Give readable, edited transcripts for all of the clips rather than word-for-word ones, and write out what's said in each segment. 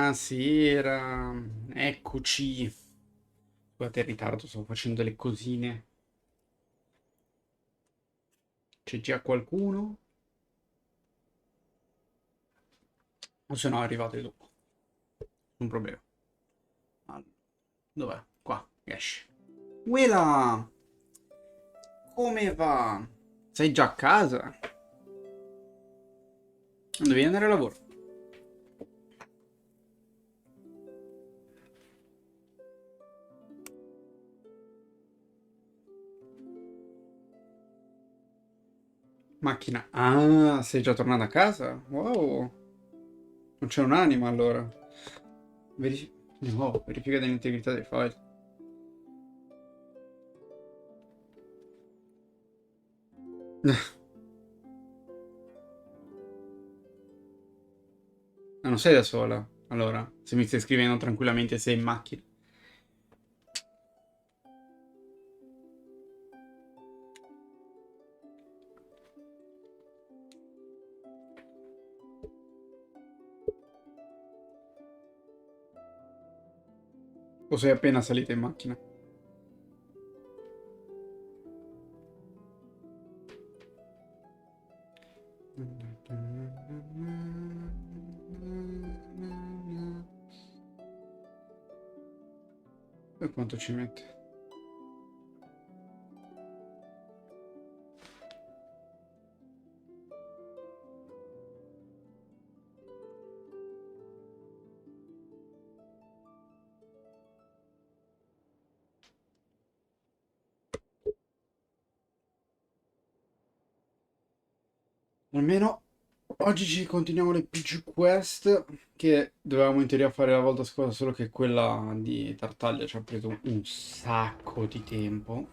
Buonasera, eccoci. Scusate il ritardo, stavo facendo le cosine. C'è già qualcuno? O se no arrivate dopo. Non problema. Allora, dov'è? Qua, esci. Uela! Come va? Sei già a casa? Non devi andare a lavoro? Macchina. Ah, sei già tornata a casa? Wow. Non c'è un'anima allora. Di nuovo, verifica dell'integrità dei file. Ah, non sei da sola. Allora, se mi stai scrivendo tranquillamente sei in macchina. O sei appena salita in macchina? E quanto ci mette? Almeno oggi ci continuiamo le PG Quest che dovevamo in teoria fare la volta scorsa, solo che quella di Tartaglia ci ha preso un sacco di tempo.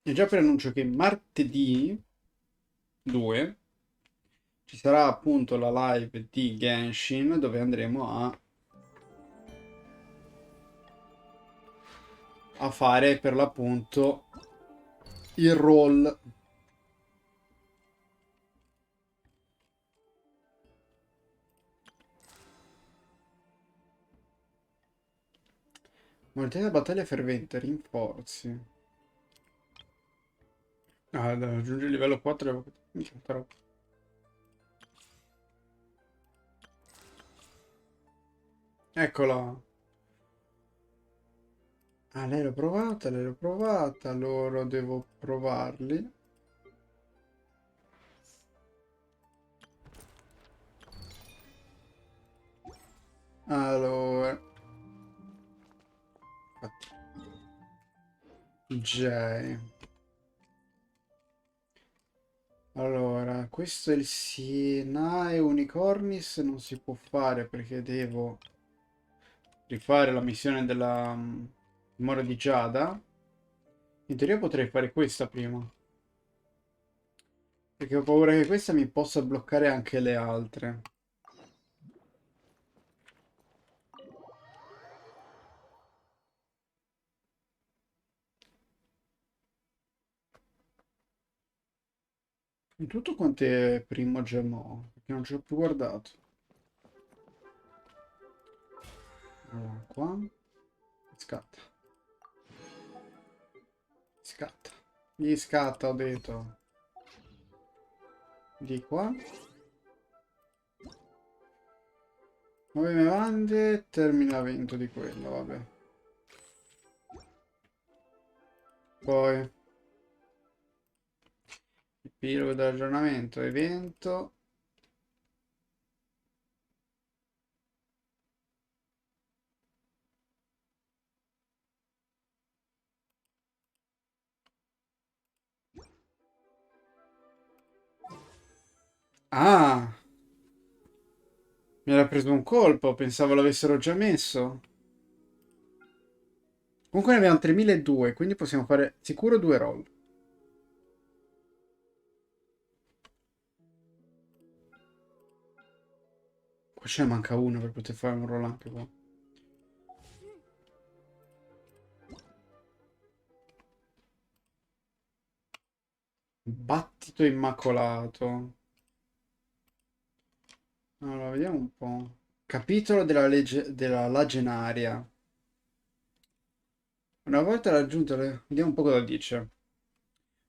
E già preannuncio che martedì 2 ci sarà appunto la live di Genshin dove andremo a fare per l'appunto il roll. Mortale battaglia fervente, rinforzi. Ah, da raggiungere il livello 4 mica tanta roba. Eccola. Ah, lei l'ho provata, loro devo provarli. Allora, J. Allora, questo è il Sinae Unicornis, non si può fare perché devo rifare la missione della Mora di Giada. In teoria potrei fare questa prima. Perché ho paura che questa mi possa bloccare anche le altre. In tutto quante primo gem ho? Perché non ci ho più guardato. Allora, qua. Scatta. Scatta. Gli scatta, ho detto. Di qua. 9 bevande, termina vento di quello, vabbè. Poi. Epilogo dell'aggiornamento, evento. Ah! Mi era preso un colpo, pensavo l'avessero già messo. Comunque ne abbiamo 3200, quindi possiamo fare sicuro 2 roll. Qua ce ne manca uno per poter fare un roll anche qua. Battito immacolato. Allora, vediamo un po'. Capitolo della legge della Lagenaria. Una volta raggiunto vediamo un po' cosa dice.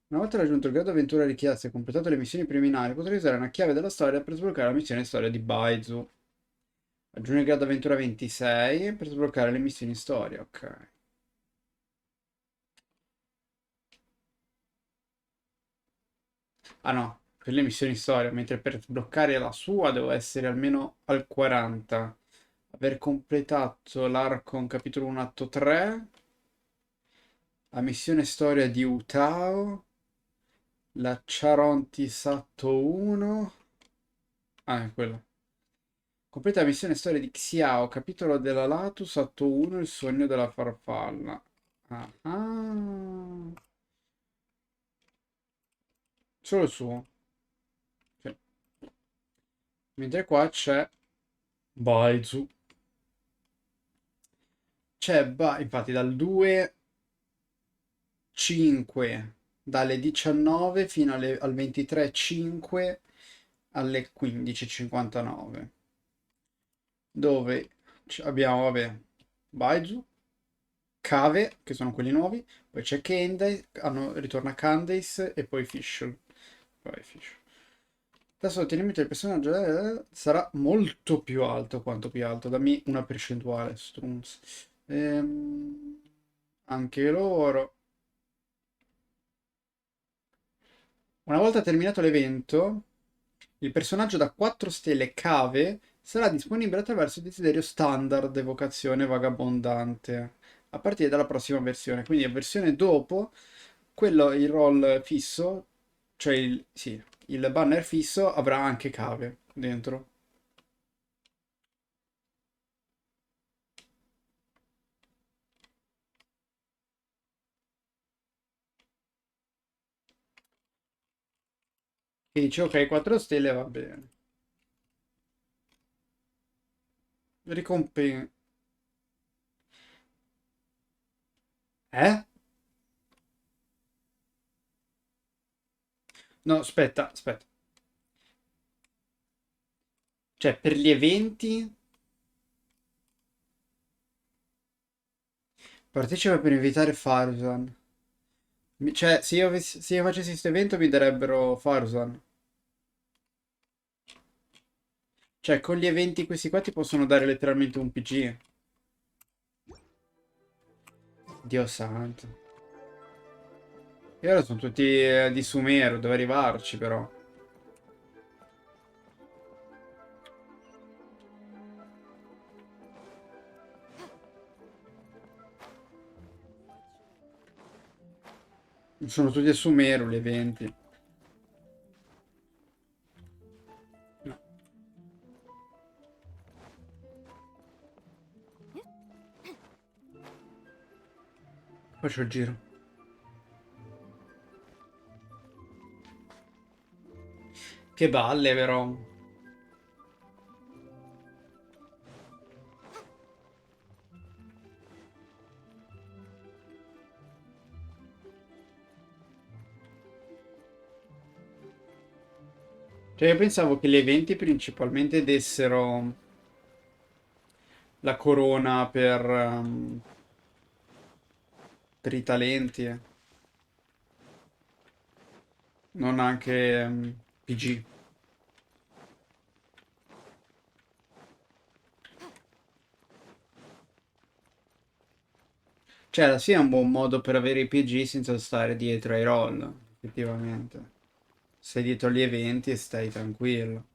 Una volta raggiunto il grado avventura richiesto e completato le missioni preliminari, potrai usare una chiave della storia per sbloccare la missione storia di Baizu. Aggiungi il grado avventura 26 per sbloccare le missioni storia, ok. Ah no, per le missioni storia, mentre per sbloccare la sua devo essere almeno al 40. Aver completato l'arco capitolo 1 atto 3, la missione storia di Utao, la Charonti Satto 1. Ah, è quella. Completa la missione storia di Xiao, capitolo della Latus, atto 1, il sogno della farfalla. Ah, ah. Solo il suo. Sì. Mentre qua c'è Baizu. Infatti dal 2, 5, dalle 19 fino al 23, 5 alle 15:59. Dove abbiamo, vabbè, Baizu, Cave, che sono quelli nuovi, poi c'è Candace, ritorna Candace e poi Fischl. Poi Fischl. Adesso ottenimento del personaggio sarà molto più alto. Quanto più alto? Dammi una percentuale, Strunz. Anche loro. Una volta terminato l'evento, il personaggio da 4 stelle cave sarà disponibile attraverso il desiderio standard evocazione vagabondante a partire dalla prossima versione. Quindi la versione dopo, quello, il roll fisso, cioè sì, il banner fisso avrà anche cave dentro. E dice ok, 4 stelle va bene. Ricompensa. Eh? No, aspetta, aspetta. Cioè, per gli eventi partecipa per invitare Farzan. Cioè, se io facessi questo evento mi darebbero Farzan. Cioè, con gli eventi questi qua ti possono dare letteralmente un PG. Dio santo. E ora sono tutti di Sumero, dove arrivarci però. Sono tutti a Sumero gli eventi. No, faccio il giro. Che balle però. Cioè, io pensavo che gli eventi principalmente dessero la corona per i talenti, non anche PG. Cioè, sì, è un buon modo per avere i PG senza stare dietro ai roll, effettivamente. Sei dietro agli eventi e stai tranquillo.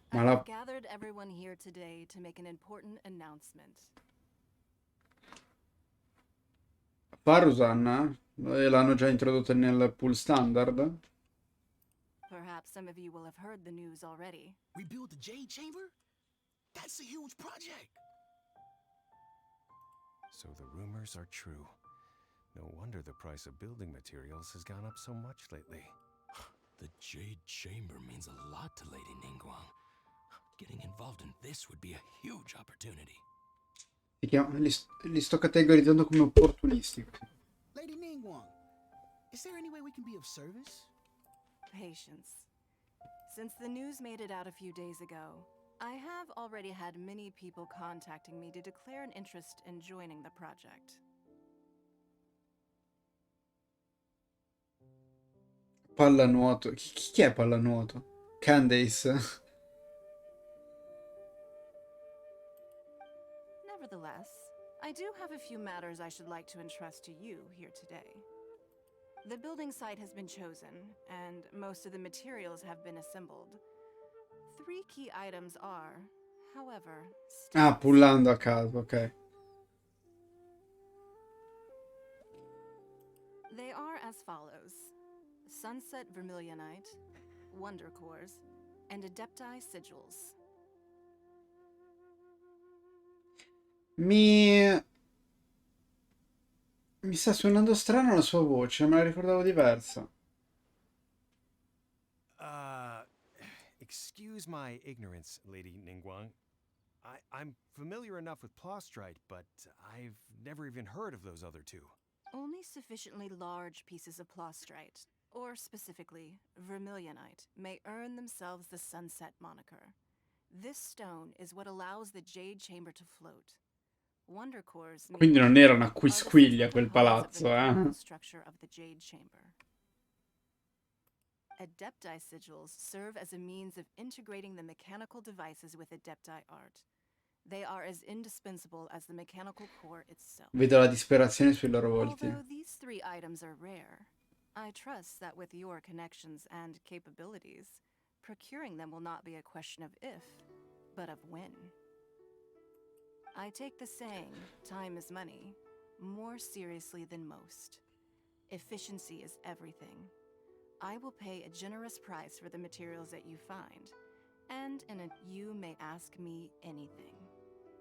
Ma I la have gathered everyone here today to make an important announcement. Parusan l'hanno già introdotto nel pool standard? Perhaps some of you will have heard the news already. Rebuild the Jade Chamber? That's a huge project. So the rumors are true. No wonder the price of building materials has gone up so much lately. The Jade Chamber means a lot to Lady Ningguang. Getting involved in this would be a huge opportunity. Li sto categorizzando come opportunisti. Lady Ningguang, is there any way we can be of service? Patience. Since the news made it out a few days ago, I have already had many people contacting me to declare an interest in joining the project. Pallanuoto. Chi è pallanuoto? Candace. Nevertheless, I do have a few matters I should like to entrust to you here today. The building site has been chosen, and most of the materials have been assembled. 3 key items are, however, still Ah, missing. pullando a caso, ok. They are as follows: Sunset Vermilionite, Wonder Cores, and Adepti Sigils. Mi sta suonando strano la sua voce, me la ricordavo diversa. Uh, excuse my ignorance, Lady Ningguang. I'm familiar enough with Plostrite, but I've never even heard of those other two. Only sufficiently large pieces of Plostrite, or specifically Vermilionite, may earn themselves the Sunset moniker. This stone is what allows the Jade Chamber to float. Wonder Cores, Quindi non meanwhile, era una are the quisquiglia central quel components of the palazzo, mechanical eh? structure of the Jade Chamber. Adepti sigils serve as a means of integrating the mechanical devices with Adepti art. They are as indispensable as the mechanical core itself. Vedo la disperazione sui loro volti. Although these 3 items are rare, I trust that with your connections and capabilities, procuring them will not be a question of if, but of when. I take the saying, time is money, more seriously than most. Efficiency is everything. I will pay a generous price for the materials that you find, and you may ask me anything,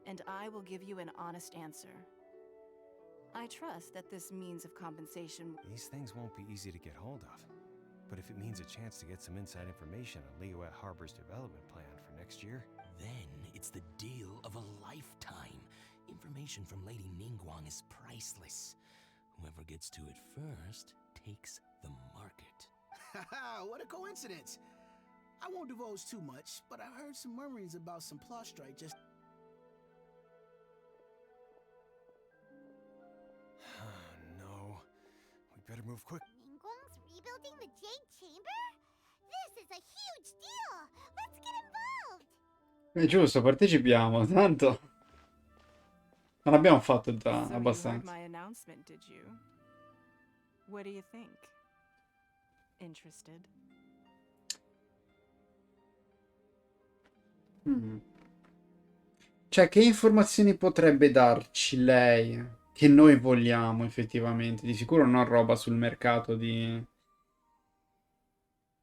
and I will give you an honest answer. I trust that this means of compensation. These things won't be easy to get hold of. But if it means a chance to get some inside information on Liyue Harbor's development plan for next year, Then it's the deal of a lifetime. Information from Lady Ningguang is priceless. Whoever gets to it first takes the market. Haha, what a coincidence! I won't divulge too much, but I heard some murmurings about some Plostrite just... no. We better move quick. Ningguang's rebuilding the Jade Chamber? This is a huge deal! Let's get involved! È giusto, partecipiamo, tanto non abbiamo fatto già So you heard abbastanza. my announcement, did you? What do you think? Interested? Cioè, che informazioni potrebbe darci lei che noi vogliamo effettivamente? Di sicuro non roba sul mercato di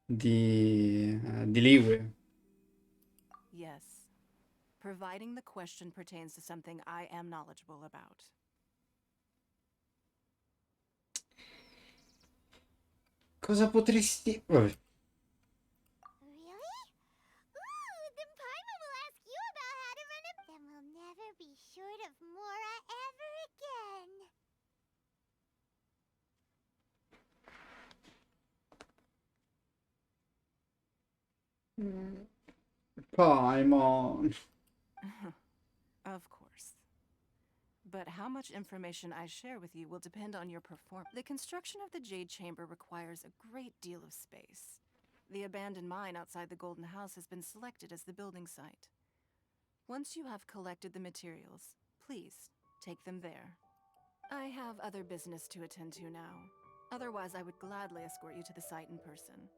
Liyue. Yes. Providing the question pertains to something I am knowledgeable about. Cosa potresti... Vabbè. Really? Ooh, then Paimon will ask you about how to run it. Then we'll never be short of Mora ever again. Paimon. Of course. But how much information I share with you will depend on your performance. The construction of the Jade Chamber requires a great deal of space. The abandoned mine outside the Golden House has been selected as the building site. Once you have collected the materials, please take them there. I have other business to attend to now. Otherwise, I would gladly escort you to the site in person.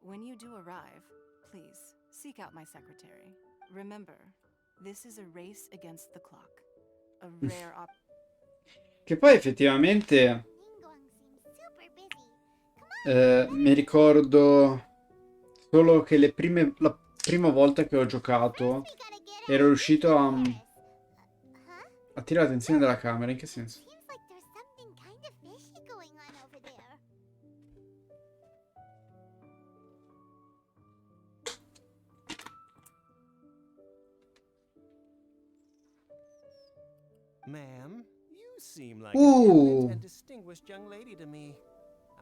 When you do arrive, please seek out my secretary. Remember, this is a race against the clock. A rare Che poi effettivamente Ningguang seems super busy. Come on, mi ricordo solo che la prima volta che ho first giocato we gotta get ero our riuscito visitors. Huh? a tirare l'attenzione della camera. In che senso? Seems like there's something kind of fishy going on over there. Ma'am, you seem like an eminent and distinguished young lady to me.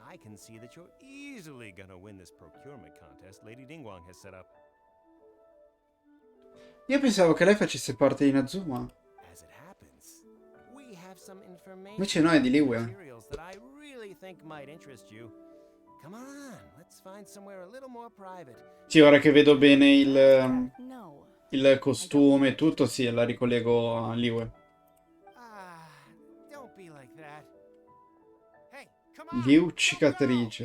I can see that you're easily gonna win this procurement contest Lady Ningguang has set up. Io pensavo che lei facesse parte di Inazuma. As it happens, we have some Invece information no, è di about the Liyue. materials that I really think might interest you. Come on, let's find somewhere a little more private. Sì, ora che vedo bene No. il costume e tutto, sì, la ricollego a Liyue. Ah, don't be like that. Hey, come on. Liu Don't go. cicatrice.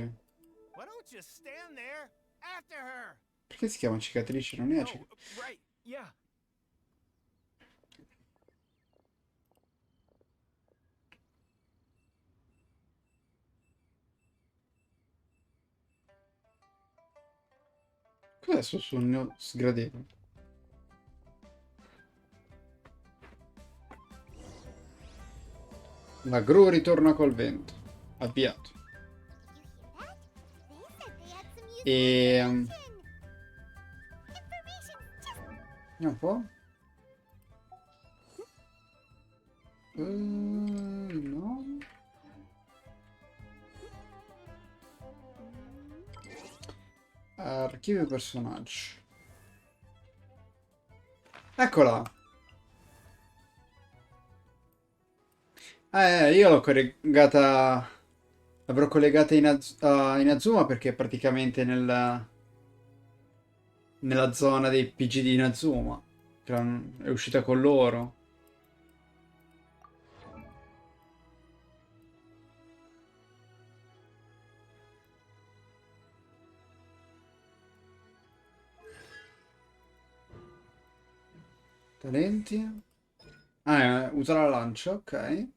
Why don't you stand there after her? Perché si chiama cicatrice? Non è Oh, cicatrice. right. Yeah. Cos'è sto sogno sgradevole? La gru ritorna col vento. Avviato. You hear that? They said they had some E... information just Vediamo un po'. No. Archivio personaggi. Eccola. Io l'ho collegata. L'avrò collegata a Inazuma perché è praticamente nella zona dei PG di Inazuma. Che è uscita con loro. Talenti. Usa la lancia, ok.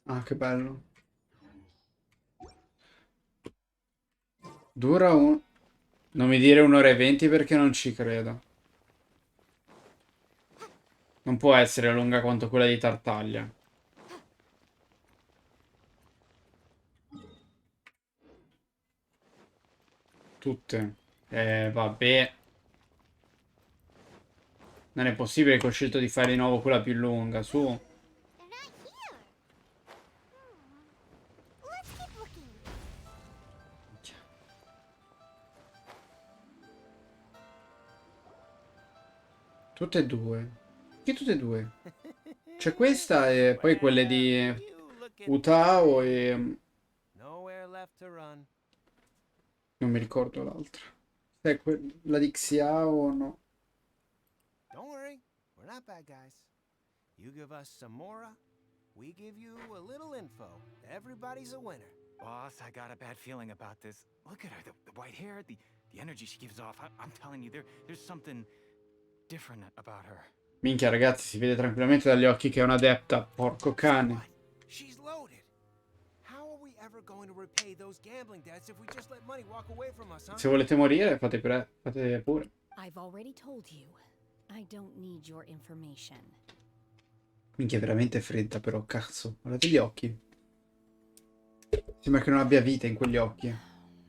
Ah, che bello. Dura un... Non mi dire 1 ora e 20 perché non ci credo. Non può essere lunga quanto quella di Tartaglia. Tutte. Vabbè. Non è possibile che ho scelto di fare di nuovo quella più lunga, su. they're not here. Let's keep looking. Tutte e due. Che tutte e due? C'è questa e poi quelle di You look at Utao e... nowhere left to run. Non mi ricordo l'altra. La di Xiao o no? Don't worry, we're not bad guys. You give us some Mora, we give you a little info. Everybody's a winner. Boss, I got a bad feeling about this. Look at her, the white hair, the energy she gives off. I'm telling you, there's something different about her. Minchia ragazzi, si vede tranquillamente dagli occhi che è un'adepta. Porco cane. What? She's loaded. How are we ever going to repay those gambling debts if we just let money walk away from us, huh? Se volete morire, fate pure. I've already told you. I don't need your information. Minchia, è veramente fredda però, cazzo. Guardate gli occhi. Sembra che non abbia vita in quegli occhi.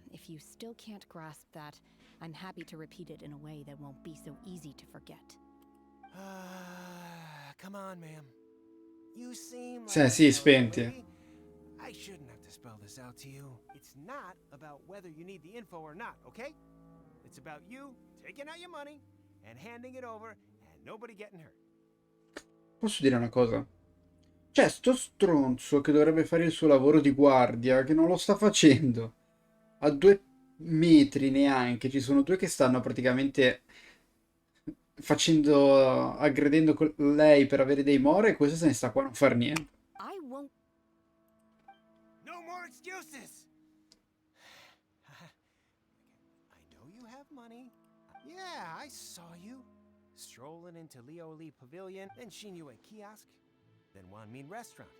If you still can't grasp that, I'm happy to repeat it in a way that won't be so easy to forget. Come on, ma'am. You seem like Sì, sì, a spenti. lady. I shouldn't have to spell this out to you. It's not about whether you need the info or not, okay? It's about you taking out your money and handing it over and nobody getting hurt. Posso dire una cosa? C'è sto stronzo che dovrebbe fare il suo lavoro di guardia, che non lo sta facendo. A 2 metri neanche, ci sono due che stanno praticamente aggredendo lei per avere dei more e questo se ne sta qua a non far niente. I won't. No more excuses! I know you have money. Yeah, I saw you. Strolling into Leo Lee Pavilion, then Shinue Kiosk, then Wanmin Restaurant.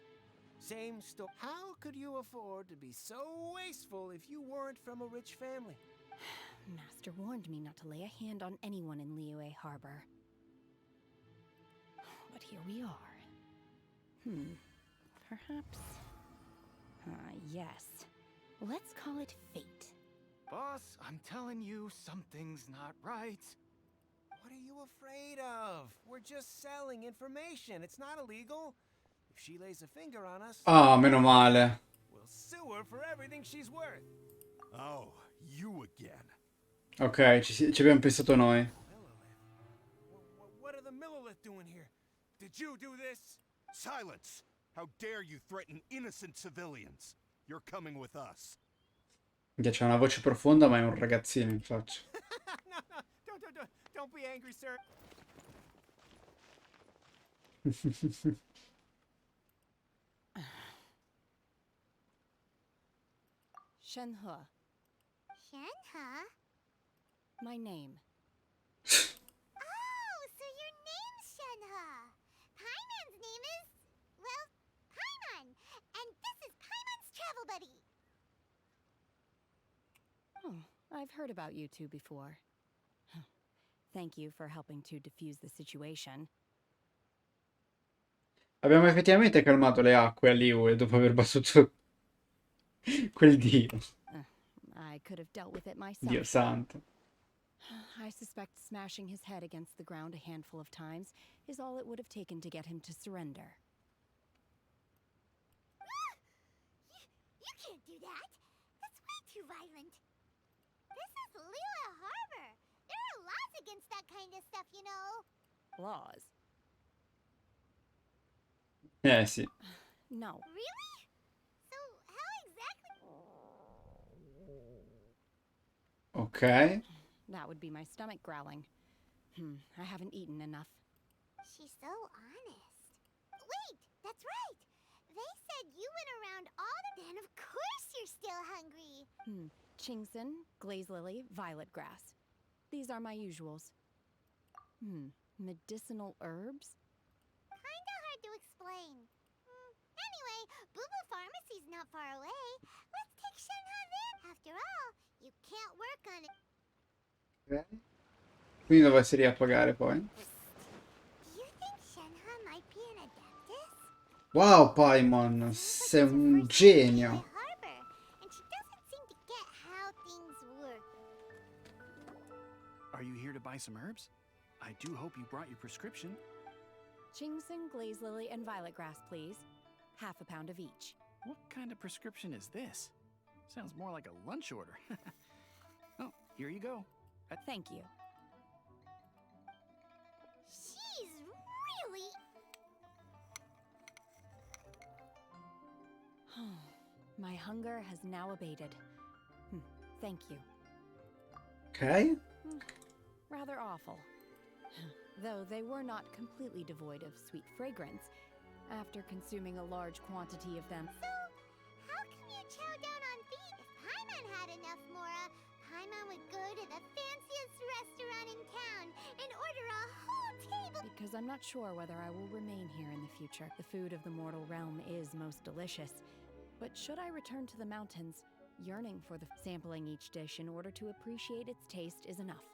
Same store. How could you afford to be so wasteful if you weren't from a rich family? Master warned me not to lay a hand on anyone in Liyue Harbor. But here we are. Perhaps. Yes. Let's call it fate. Boss, I'm telling you, something's not right. What are you afraid of? We're just selling information. It's not illegal. If she lays a finger on us, Ah, meno male. we'll sue her for everything she's worth. Oh, you again. Ok, ci abbiamo pensato noi. Millilith? What are the Millilith doing here? Did you do this? Silence! How dare you threaten innocent civilians? You're coming with us. Minchia, c'ha una voce profonda, ma è un ragazzino, in faccia. No, don't be angry, sir. Shenhe, Shenhe? my name. Oh, so your name's Shenhe. Paimon's name is, well, Paimon. And this is Paimon's travel buddy. Oh, I've heard about you two before. Thank you for helping to defuse the situation. Abbiamo effettivamente calmato le acque a Liyue dopo aver battuto quel dio. I could have dealt with it myself. Dio santo. I suspect smashing his head against the ground a handful of times is all it would have taken to get him to surrender. You can't do that. That's way too violent. This is Lila Harbor. There are laws against that kind of stuff, you know. Laws? Sì. No. Really? So how exactly? Ok. That would be my stomach growling. I haven't eaten enough. She's so honest. Wait, that's right. They said you went around all the... Then of course you're still hungry. Chingson, glaze lily, violet grass. These are my usuals. Medicinal herbs? Kinda hard to explain. Anyway, Boo Pharmacy's not far away. Let's take Shenhe there. After all, you can't work on it. Ok. Quindi dovresti riappagare poi. Do you think Shenhe might be an adeptus? Wow, Paimon, sei un genio. Harbor, and she doesn't seem to get how things work. Are you here to buy some herbs? I do hope you brought your prescription. Chingson, glaze lily, and violet grass, please. Half a pound of each. What kind of prescription is this? Sounds more like a lunch order. Oh, here you go. Thank you. She's really... My hunger has now abated. Thank you. Ok. Rather awful. Though they were not completely devoid of sweet fragrance, after consuming a large quantity of them. So, how come you chow down on feet? If Paimon had enough, Mora, Paimon would go to the fanciest restaurant in town and order a whole table. Because I'm not sure whether I will remain here in the future. The food of the mortal realm is most delicious. But should I return to the mountains, yearning for the sampling each dish in order to appreciate its taste is enough.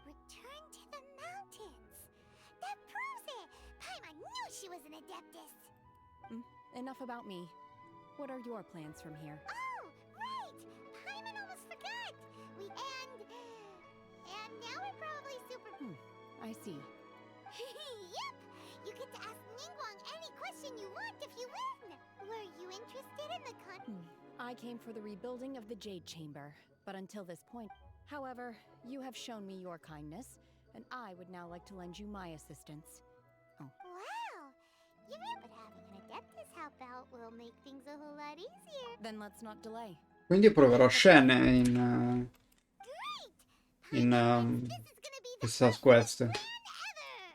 Return to the mountains. That proves it. Paimon knew she was an adeptus. Enough about me. What are your plans from here? Oh, right. Paimon almost forgot. And now we're probably super... I see. Yep. You get to ask Ningguang any question you want if you win. Were you interested in the I came for the rebuilding of the Jade Chamber, but until this point. However, you have shown me your kindness, and I would now like to lend you my assistance. Wow. But having an adeptus help out will make things a whole lot easier. Then let's not delay. Quindi proverò Shen in Great. This is gonna be the questa best quest. plan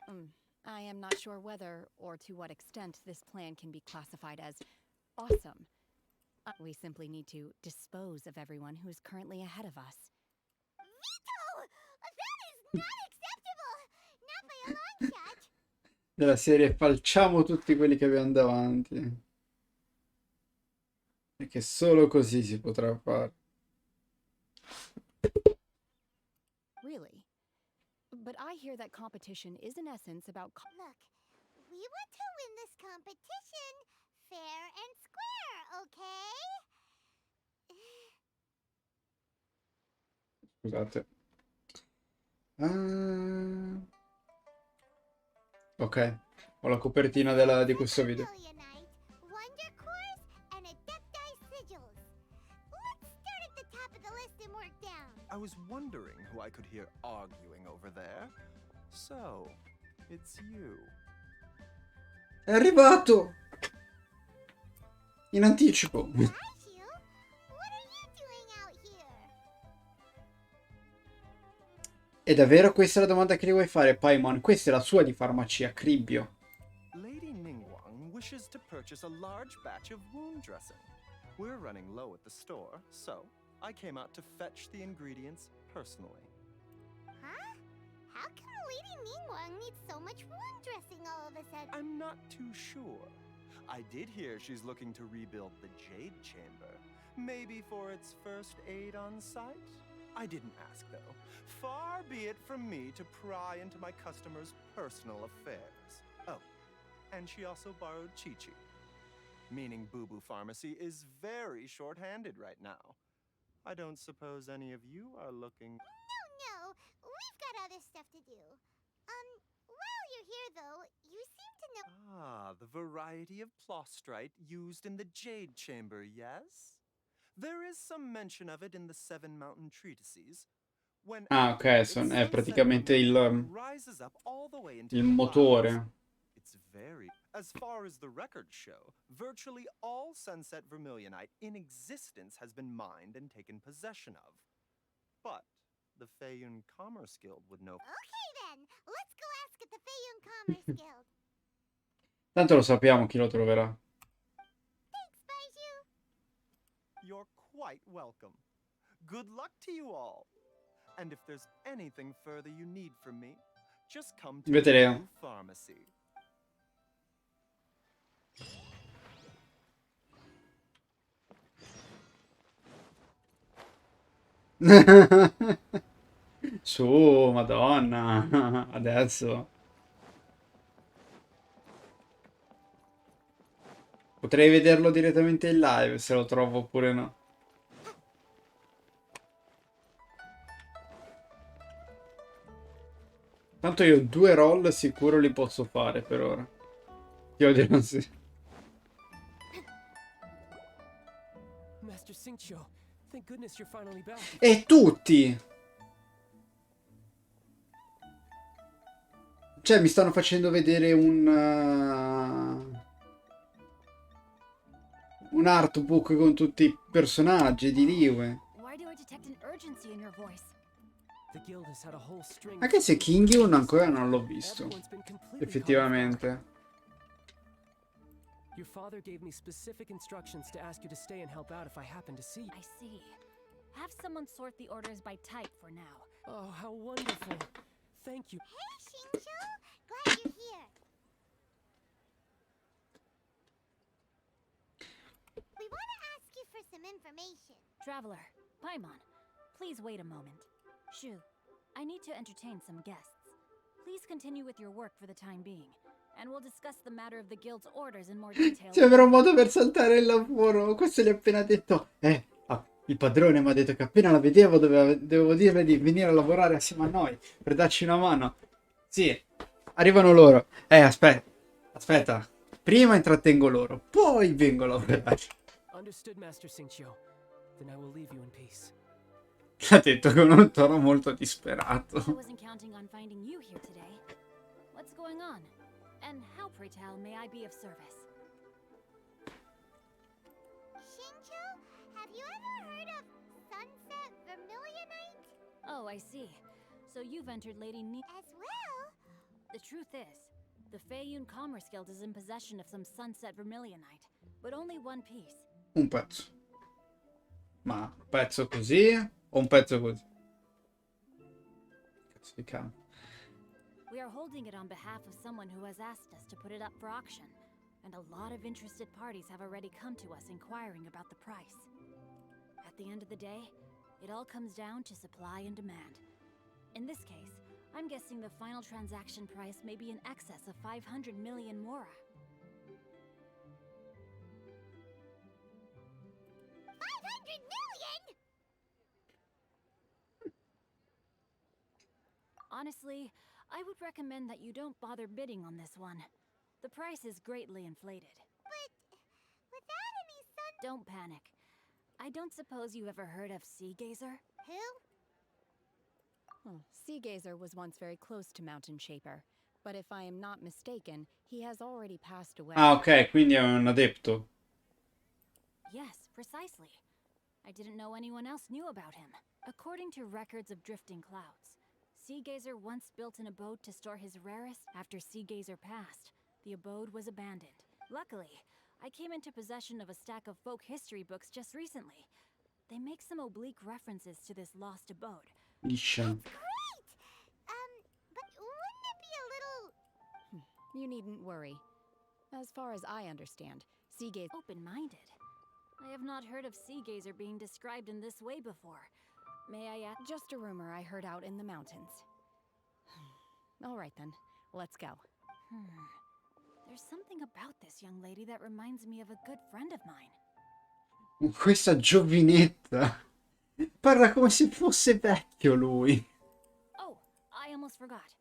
ever. I am not sure whether or to what extent this plan can be classified as awesome. We simply need to dispose of everyone who is currently ahead of us. Veto! That is not acceptable. Not by a long shot. Della serie falciamo tutti quelli che abbiamo davanti. Perché solo così si potrà fare. Really? But I hear that competition is in essence about Look, we want to win this competition fair and square, okay? Scusate. Ah, ok, ho la copertina di questo video. Vermilionite, Wonder Cores, and Adepti Sigils. Let's start at the top of the list and work down. I was wondering who I could hear arguing over there. So, it's you. È arrivato! In anticipo. Raju, what are you doing out here? È davvero questa la domanda che gli vuoi fare, Paimon? Questa è la sua di farmacia, Cribbio. Lady Ningguang wishes to purchase a large batch of wound dressing. We're running low at the store, so I came out to fetch the ingredients personally. Huh? How come Lady Ningguang needs so much wound dressing all of a sudden? I'm not too sure. I did hear she's looking to rebuild the Jade Chamber. Maybe for its first aid on site? I didn't ask, though. Far be it from me to pry into my customers' personal affairs. Oh, and she also borrowed Chi-Chi. Meaning Boo Boo Pharmacy is very short-handed right now. I don't suppose any of you are looking... No, we've got other stuff to do. While you're here though, you seem to know— Ah, the variety of plostrite used in the Jade Chamber, yes? There is some mention of it in the Seven Mountain Treatises. When Ah, ok, active, è its sunset praticamente vermilion rises up all the way into il the motore. clouds. It's very... As far as the records show, virtually all sunset vermilionite in existence has been mined and taken possession of. But the Feiyun Commerce Guild would know... Okay then, let's go ask at the Feiyun Commerce Guild. Tanto lo sappiamo chi lo troverà. Thanks, Baiju. You're quite welcome. Good luck to you all. And if there's anything further you need from me, just come to Vedremo. Blue Pharmacy. Su, Madonna. Adesso. Potrei vederlo direttamente in live se lo trovo oppure no. Tanto io 2 roll sicuro li posso fare per ora. Io dirò sì. Master Xingqiu, thank goodness you're finally back. E tutti! Cioè, mi stanno facendo vedere un artbook con tutti i personaggi di Liyue. Why do I detect an urgency in your voice? The guild has had a whole string. Anche se Kingyun ancora non l'ho visto. Everyone's been completely Effettivamente. Your father gave me specific instructions to ask you to stay and help out if I happen to see you. I see. Have someone sort the orders by type for now. Oh, how wonderful. Thank you. Hey, Xingqiu, glad you're here. We want to ask you for some information. Traveler, Paimon, please wait a moment. Shu, I need to entertain some guests. Please continue with your work for the time being, and we'll discuss the matter of the guild's orders in more detail. Sembra un modo per saltare il lavoro. Questo gli ho appena detto. Il padrone mi ha detto che appena la vedevo dovevo dirle di venire a lavorare assieme a noi per darci una mano. Sì, arrivano loro. Aspetta. Prima intrattengo loro, poi vengo a lavorare. Understood, Master Xingqiu. Then I will leave you in peace. Ha detto con un tono molto disperato. I wasn't counting on finding you here today. What's going on? And how, pray tell, may I be of service? Xingqiu, have you ever heard of sunset vermilionite? Oh, I see. So you've entered Lady Ni... As well? The truth is, the Feiyun Commerce Guild is in possession of some sunset vermilionite, but only one piece. Un pezzo. Ma un pezzo così o un pezzo così? Cazzo di cane. We are holding it on behalf of someone who has asked us to put it up for auction, and a lot of interested parties have already come to us inquiring about the price. At the end of the day, it all comes down to supply and demand. In this case, I'm guessing the final transaction price may be in excess of 500 million mora. 500 million? Honestly, I would recommend that you don't bother bidding on this one. The price is greatly inflated. But without any sun... Don't panic. I don't suppose you ever heard of Sea Gazer? Who? Oh, Sea Gazer was once very close to Mountain Shaper, but if I am not mistaken, he has already passed away. Ah, ok, quindi è un adepto. Yes, precisely. I didn't know anyone else knew about him. According to records of drifting clouds, Sea Gazer once built an abode to store his rarest. After Sea Gazer passed, the abode was abandoned. Luckily, I came into possession of a stack of folk history books just recently. They make some oblique references to this lost abode. Liscia. Great! But wouldn't it be a little... You needn't worry. As far as I understand, Sea Gazer open-minded. I have not heard of Sea Gazer being described in this way before. May I ask? Just a rumor I heard out in the mountains. All right then, let's go. There's something about this young lady that reminds me of a good friend of mine. Questa giovinetta parla come se fosse vecchio lui. Oh, I almost forgot.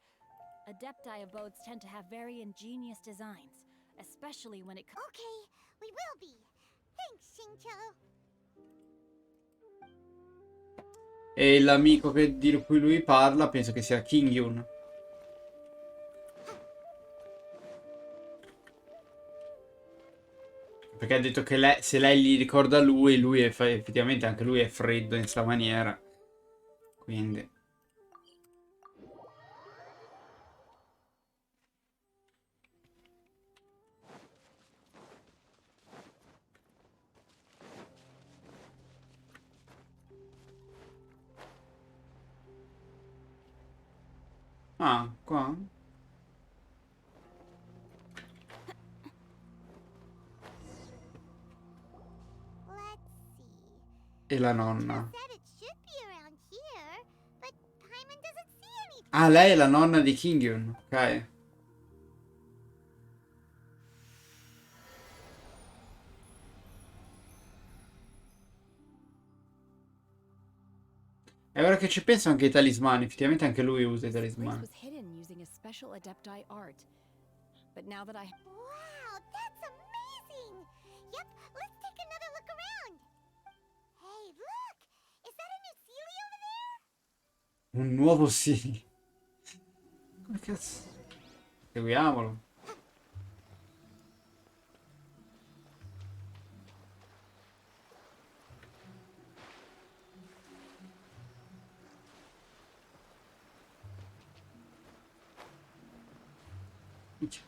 Adepti abodes tend to have very ingenious designs, especially when it comes... Okay, we will be. Thanks, Shincho. E l'amico di cui lui parla penso che sia Kingyun. Perché ha detto che se lei gli ricorda lui è effettivamente anche lui è freddo in sta maniera. Quindi... Ah, qua? Let's see. E la Shincho nonna. said it should be around here, but Paimon doesn't see anything. Ah, lei è la nonna di Kingyun, ok. E ora che ci penso anche i talismani, effettivamente anche lui usa i This place talismani. was hidden using a special adepti art. But now that I... Wow, that's amazing! Yep, let's take another look around. Hey, look! Is that a new Sealy over there? Un nuovo sì. Come cazzo? Seguiamolo. Minchia.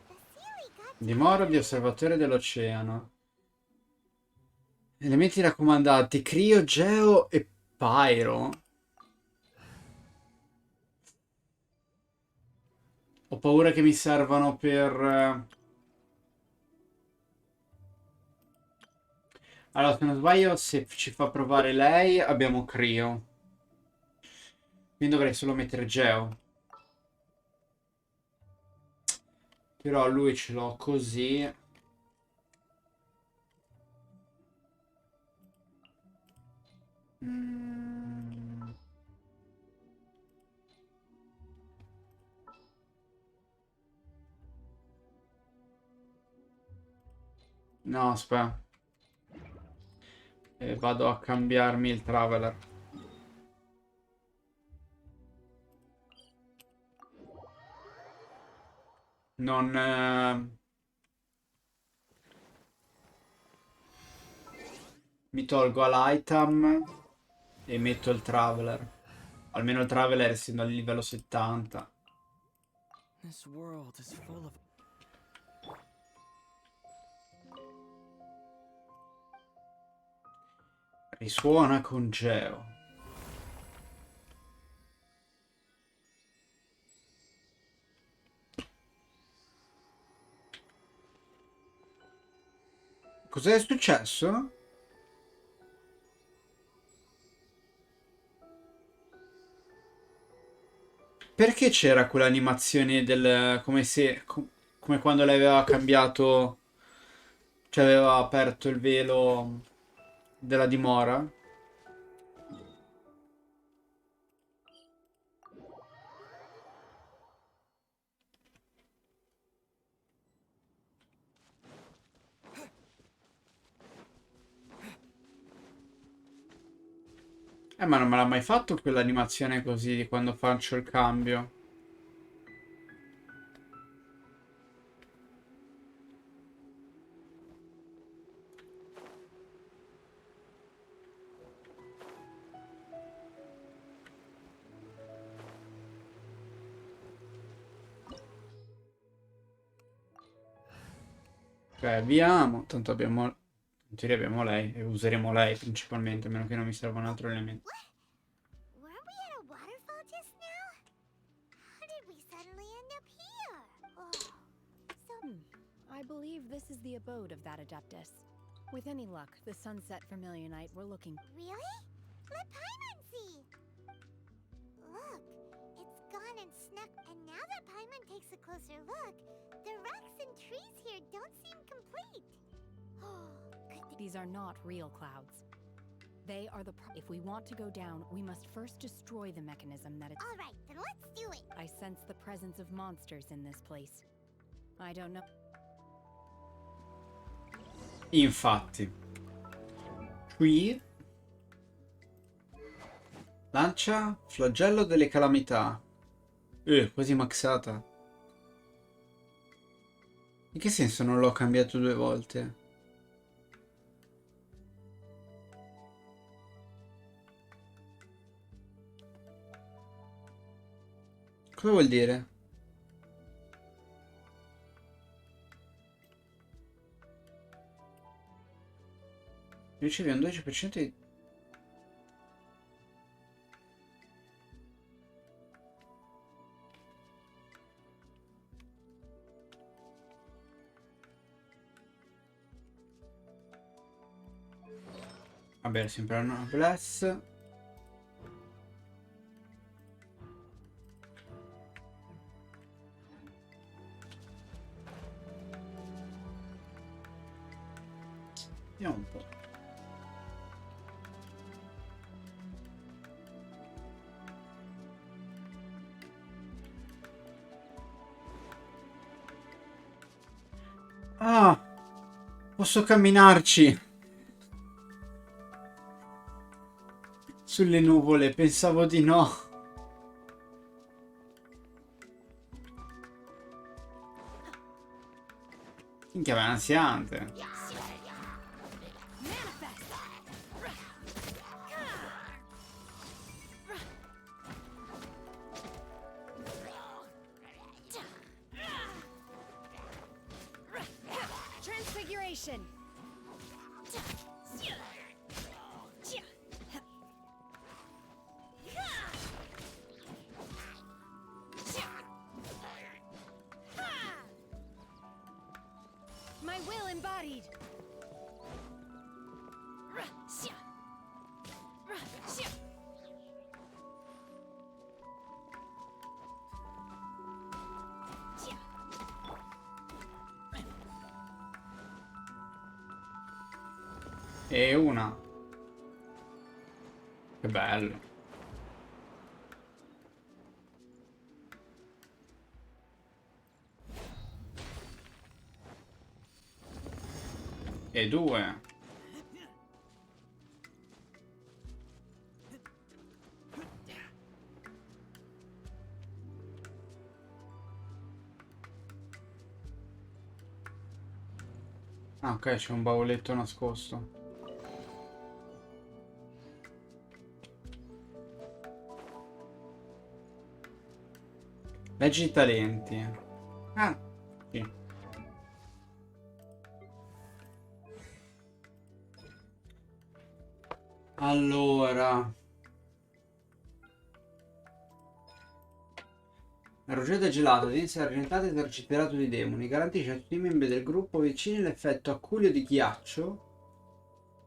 The Sealy got Dimora di osservatore dell'oceano. Elementi raccomandati: Crio, Geo e Pyro. Ho paura che mi servano per... Allora, se non sbaglio, se ci fa provare lei, abbiamo Crio. Quindi dovrei solo mettere Geo. Però lui ce l'ho così. Mm. No, aspetta. Vado a cambiarmi il Traveler. Non... mi tolgo all'item e metto il Traveler. Almeno il Traveler essendo a livello 70. This world is full of... Risuona con Geo. Cos'è successo? Perché c'era quell'animazione del... come Come quando lei aveva cambiato, cioè aveva aperto il velo della dimora. Ma non me l'ha mai fatto quell'animazione così di quando faccio il cambio. Ok, avviamo. Tanto abbiamo... In teoria abbiamo lei e useremo lei principalmente, a meno che non mi serva un altro elemento. Weren't we at a waterfall just now? How did we suddenly end up here? Oh, so I believe this is the abode of that Adeptus. With any luck, the sunset Vermilionite we're looking... really? Let Paimon see. Look, it's gone and snuck. And now that Paimon takes a closer look, the rocks and trees here don't seem complete. Oh, These are not real clouds. They are the... If we want to go down, we must first destroy the mechanism that it's... all right, then let's do it. I sense the presence of monsters in this place. I don't know... Infatti. Qui lancia flagello delle calamità. Quasi maxata. In che senso non l'ho cambiato 2 volte? Cosa vuol dire? Ricevi un 12% di... Vabbè, sempre una bless. Vediamo un po'. Ah! Posso camminarci! Sulle nuvole, pensavo di no. Minchia, ma è ansiante. Transfiguration! My will embodied! E una. Che bello. E 2. Ah, ok, c'è un bauletto nascosto. Leggi i talenti. Ah, sì. Allora. La ruggetta gelata, densa e argentata e esercitato di demoni. Garantisce a tutti i membri del gruppo vicini l'effetto aculeo di ghiaccio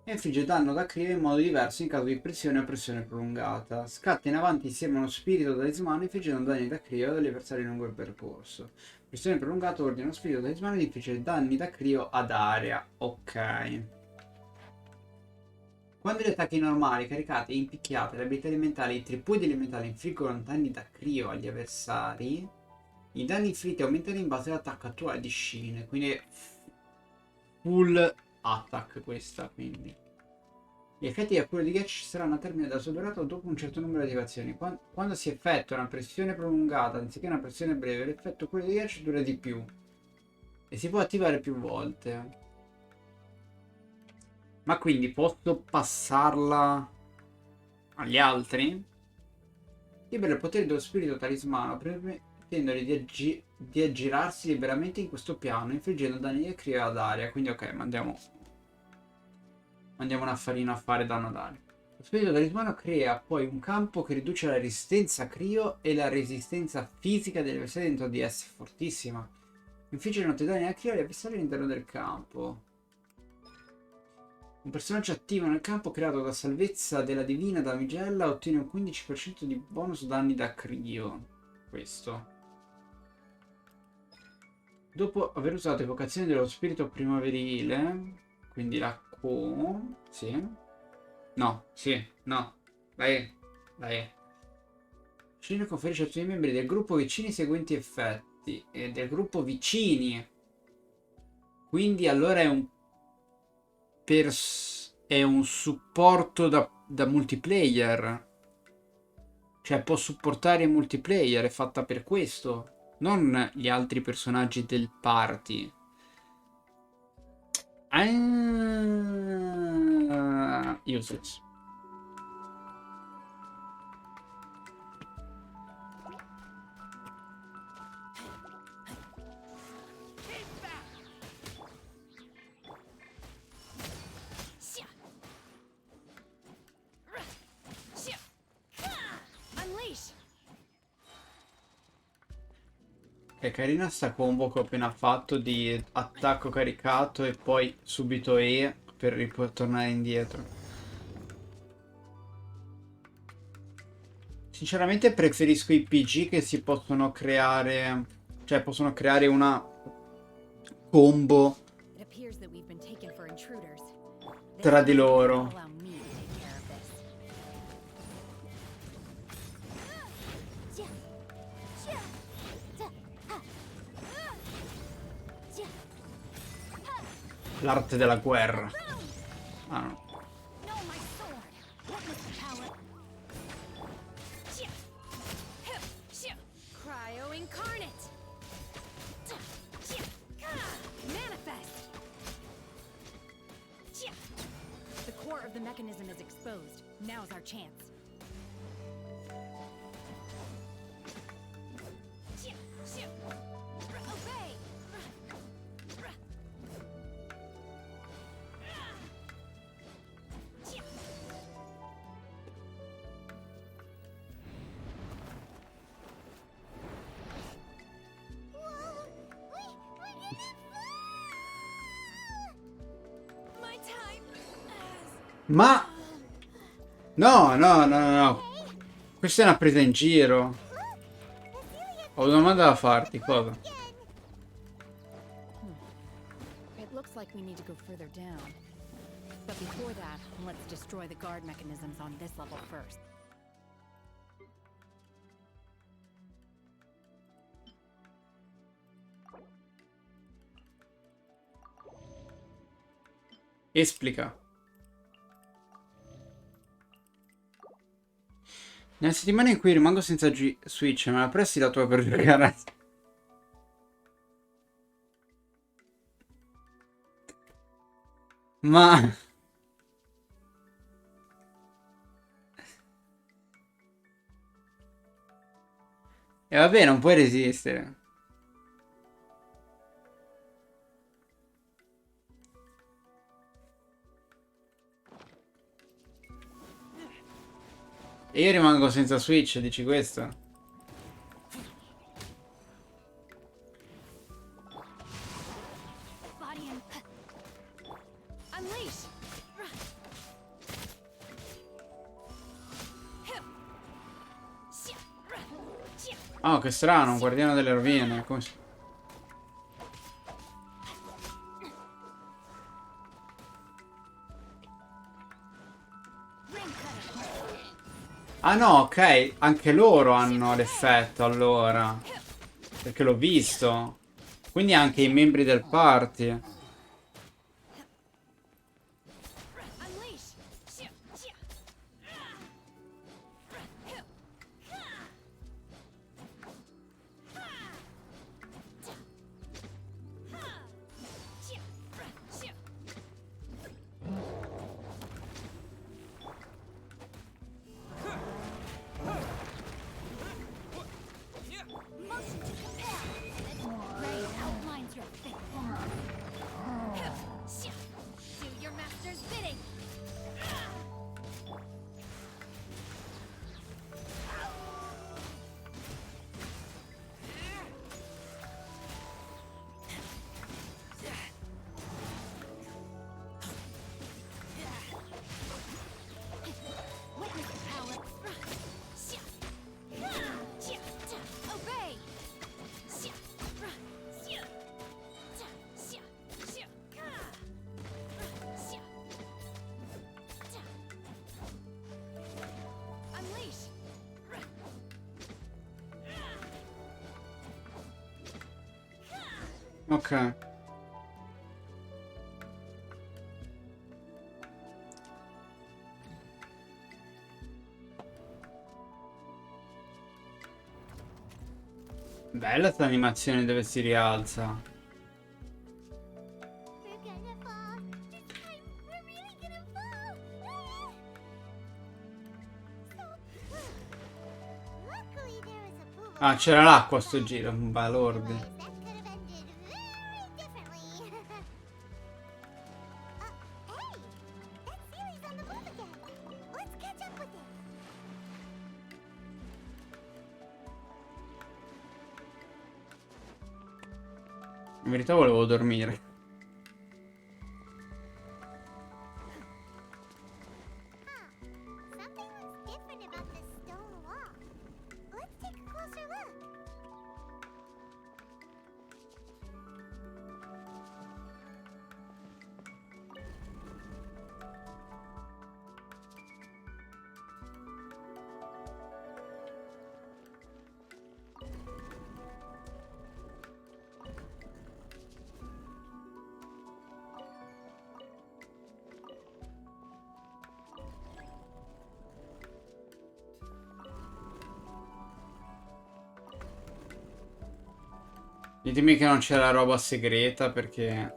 e infligge danno da crio in modo diverso in caso di pressione o pressione prolungata. Scatta in avanti insieme a uno spirito talismano infliggendo danni da crio agli avversari lungo il percorso. Pressione prolungata ordina uno spirito talismano di infliggere danni da crio ad area. Ok. Quando gli attacchi normali, caricati e impicchiate, le abilità elementali e i triputi elementali infliggono danni da crio agli avversari, i danni inflitti aumentano in base all'attacco attuale di Shin, quindi è full attack questa, quindi. Gli effetti a cura di Gacha ci saranno a termine della sua durata o dopo un certo numero di attivazioni. Quando si effettua una pressione prolungata anziché una pressione breve, l'effetto a cura di Gacha dura di più e si può attivare più volte. Ma quindi posso passarla agli altri? Libera il potere dello spirito talismano, permettendogli di aggirarsi liberamente in questo piano, infliggendo danni di crio ad aria. Quindi ok, mandiamo un affarino a fare danno ad aria. Lo spirito talismano crea poi un campo che riduce la resistenza a crio e la resistenza fisica degli avversari dentro di esse, fortissima. Infligge noti danni a crio agli avversari all'interno del campo. Un personaggio attivo nel campo creato da salvezza della divina damigella ottiene un 15% di bonus danni da crio. Questo. Dopo aver usato evocazione dello spirito primaverile, quindi la Q, sì. No, sì, no. Dai, dai. Shin conferisce a tutti i membri del gruppo vicini i seguenti effetti. E del gruppo vicini. Quindi allora è un supporto da multiplayer. Cioè può supportare il multiplayer, è fatta per questo. Non gli altri personaggi del party. Ah, useless. È carina sta combo che ho appena fatto di attacco caricato e poi subito E per ritornare indietro. Sinceramente preferisco i PG che si possono creare, cioè possono creare una combo It appears that we've been taken for intruders. tra di loro. Allow me to take care of this. L'arte della guerra. Ah no. No, my sword. Witness the power. Cryo incarnate. Manifest. The core of the mechanism is exposed. Now's our chance. Obey. My time has Ma no, no, no, no, no. Questa è una presa in giro. Ho una domanda da farti, cosa? It looks like we need to go further down. But before that, let's destroy the guard mechanisms on this level first. Esplica. Nella settimana in cui rimango senza Switch, me la presti la tua per giocare? Ma... E vabbè, non puoi resistere. E io rimango senza Switch, dici questo? Unleash. Oh, che strano, un guardiano delle rovine. Come si... Ah no, ok, anche loro hanno l'effetto allora. Perché l'ho visto. Quindi anche i membri del party. Ok. Bella sta animazione dove si rialza. We're gonna fall. This time, we're really gonna fall. Luckily, there was a pool of Ah, c'era l'acqua a sto giro, un balordi. Otherwise, that could have ended very differently. Hey, that series on the move again. Let's catch up with it. In verità volevo dormire. Something looks different about this stone wall. Let's take a closer look. Ditemi che non c'è la roba segreta perché...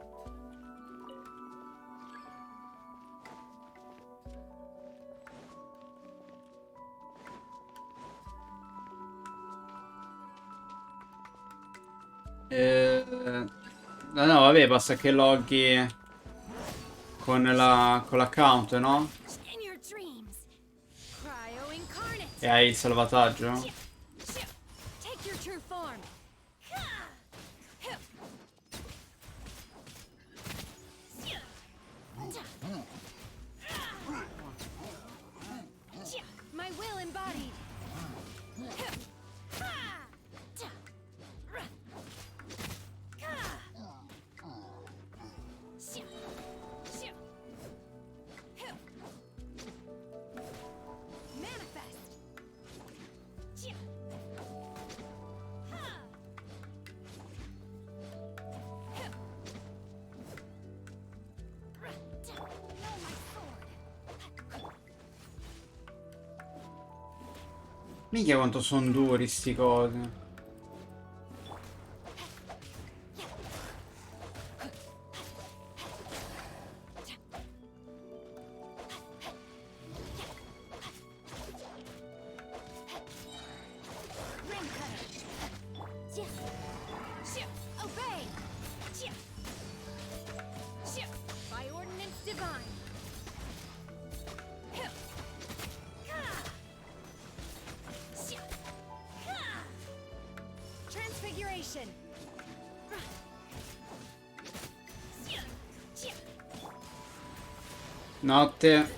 No, no, vabbè, basta che loghi con l'account, no? In your dreams. Cryo incarnate. E hai il salvataggio? Take your true form. My will embodied. Manifest. Minchia quanto sono duri sti cosi. Obey. By ordinance divine. Transfiguration. Notte.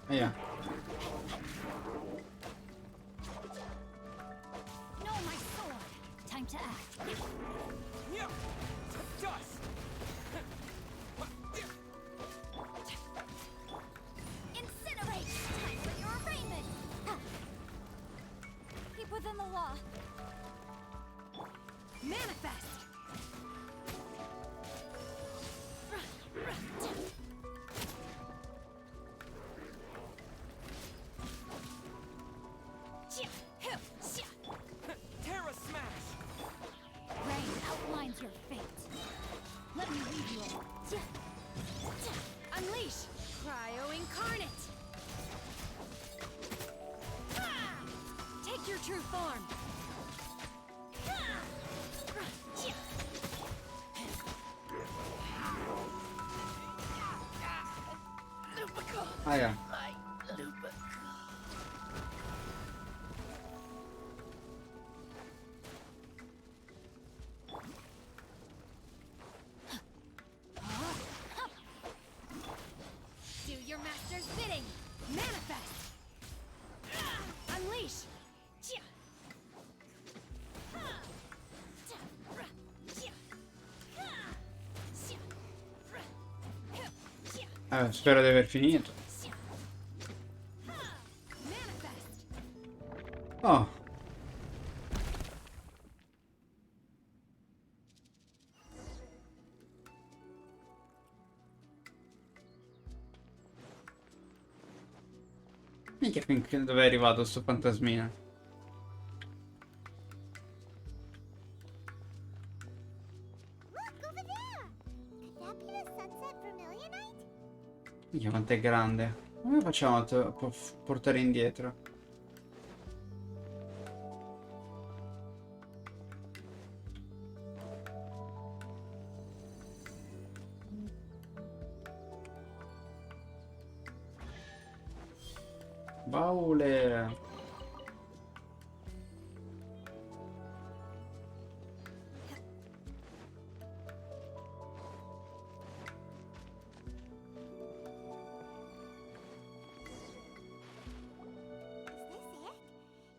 Yeah. No, my sword. Time to act. Yeah. Dust. Incinerate. Time for your arraignment. Keep within the law. Manifest. Terra smash. Rain outlines your fate. Let me lead you all. Unleash! Cryo incarnate! Take your true form! Ah, yeah. Do your master's bidding! Manifest! Unleash! Spero di aver finito. Manifest! Oh. Minchia, fin dove è arrivato sto fantasmino? Look, over there! Could that be the sunset vermilionite? Minchia, quanto è grande. Come facciamo a portare indietro? Baule.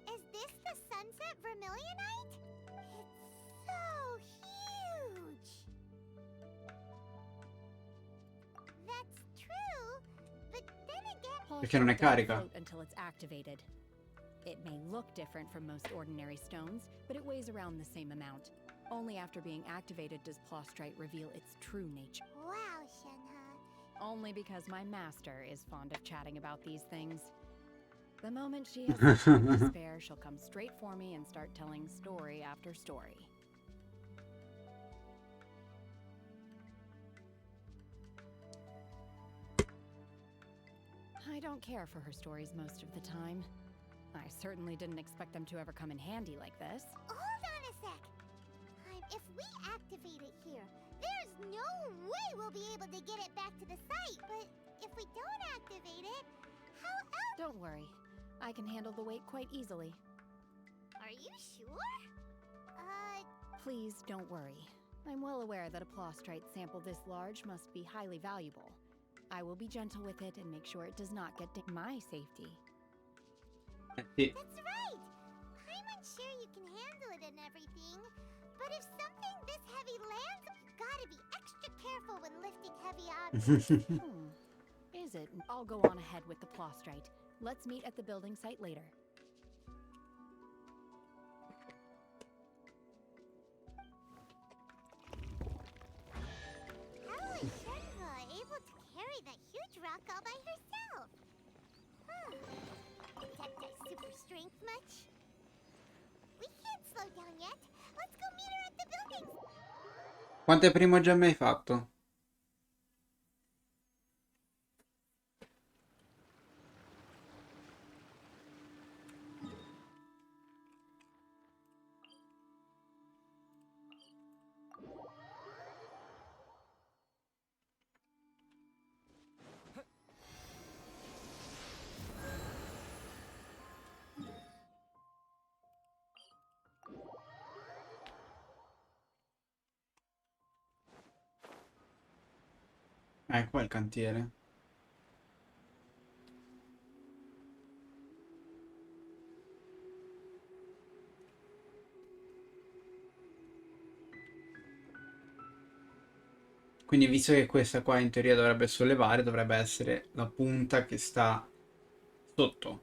Is this the sunset vermilionite? It's so huge! That's true, but then again... Perché non è carica? Float until it's activated. It may look different from most ordinary stones, but it weighs around the same amount. Only after being activated does Plostrite reveal its true nature. Wow, Shenhe. Only because my master is fond of chatting about these things. The moment she has the time to spare, she'll come straight for me and start telling story after story. I don't care for her stories most of the time. I certainly didn't expect them to ever come in handy like this. Hold on a sec. If we activate it here, there's no way we'll be able to get it back to the site. But if we don't activate it, how else? Don't worry. I can handle the weight quite easily. Are you sure? Please don't worry. I'm well aware that a Plostrite sample this large must be highly valuable. I will be gentle with it and make sure it does not get my safety. Sì. That's right. I'm unsure you can handle it and everything. But if something this heavy lands, you've got to be extra careful when lifting heavy objects. Is it? I'll go on ahead with the Plostrite. Let's meet at the building site later. How is Shenhe able to carry that huge rock all by herself? Detective super strength much? We can't slow down yet. Let's go meet her at the building. Quante primogemme hai fatto? Qua il cantiere. Quindi visto che questa qua in teoria dovrebbe sollevare, dovrebbe essere la punta che sta sotto.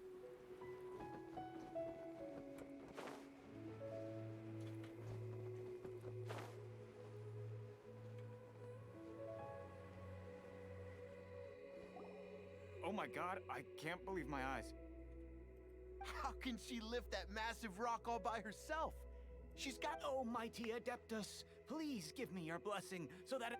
Oh my god, I can't believe my eyes. How can she lift that massive rock all by herself? She's got. Oh, mighty Adeptus, please give me your blessing so that.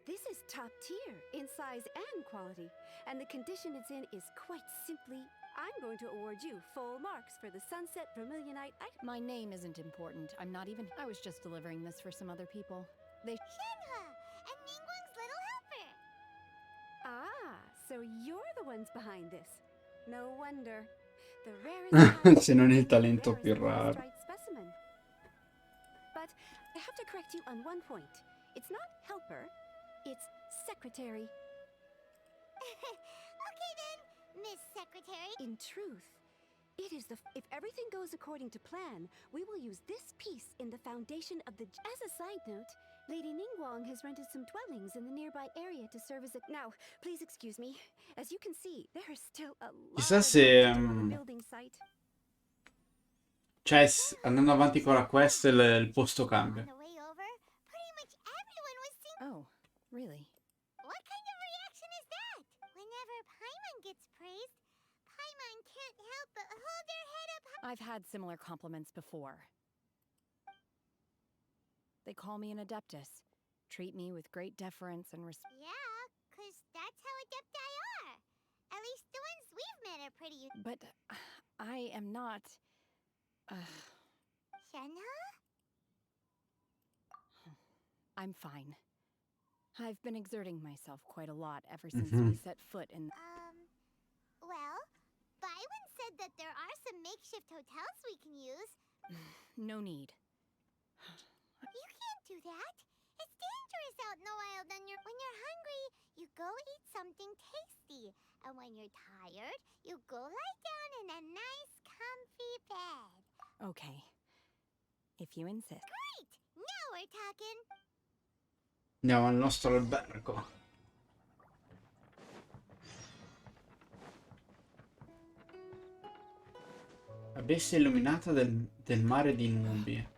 This is top tier in size and quality, and the condition it's in is quite simply. I'm going to award you full marks for the Sunset Vermilionite item. My name isn't important. I'm not even. I was just delivering this for some other people. They. Shenhe and Ningguang's little helper. Ah, so you're the ones behind this. No wonder. The rarest Se non il the talento più rarest raro. striped specimen. But I have to correct you on one point. It's not helper, it's secretary. Okay then, Miss Secretary. In truth, it is if everything goes according to plan, we will use this piece in the foundation of the. As a side note, Lady Ningguang has rented some dwellings in the nearby area to serve as a. Now, please excuse me. As you can see, there is still a lot Chissà of se work to do on the building site. cioè andando avanti con la quest il posto On cambia. the way over, pretty much everyone was singing. Oh, really? What kind of reaction is that? Whenever Paimon gets praised, Paimon can't help but hold their head up high. I've had similar compliments before. They call me an adeptus, treat me with great deference and respect. Yeah, 'cause that's how Adepti are. At least the ones we've met are pretty. But I am not. Shenhe? I'm fine. I've been exerting myself quite a lot ever since we set foot in. Well, Byron said that there are some makeshift hotels we can use. No need. You can't do that. It's dangerous out in the wild. And when you're hungry, you go eat something tasty. And when you're tired, you go lie down in a nice, comfy bed. Okay. If you insist. Great! Now we're talking. Andiamo al nostro albergo. La bestia illuminata del mare di nubi.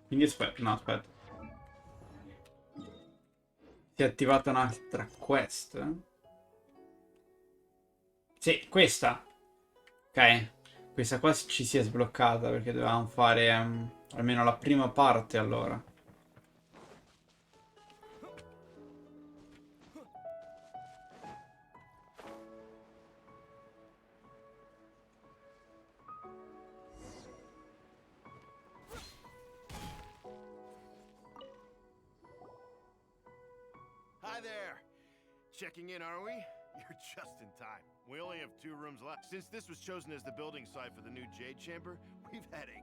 Quindi aspetta, no, aspetta. Si è attivata un'altra quest? Sì, questa. Ok. Questa qua ci si è sbloccata perché dovevamo fare almeno la prima parte allora. Hi there. Checking in, are we? You're just in time. We only have 2 rooms left. Since this was chosen as the building site for the new Jade Chamber, we've had a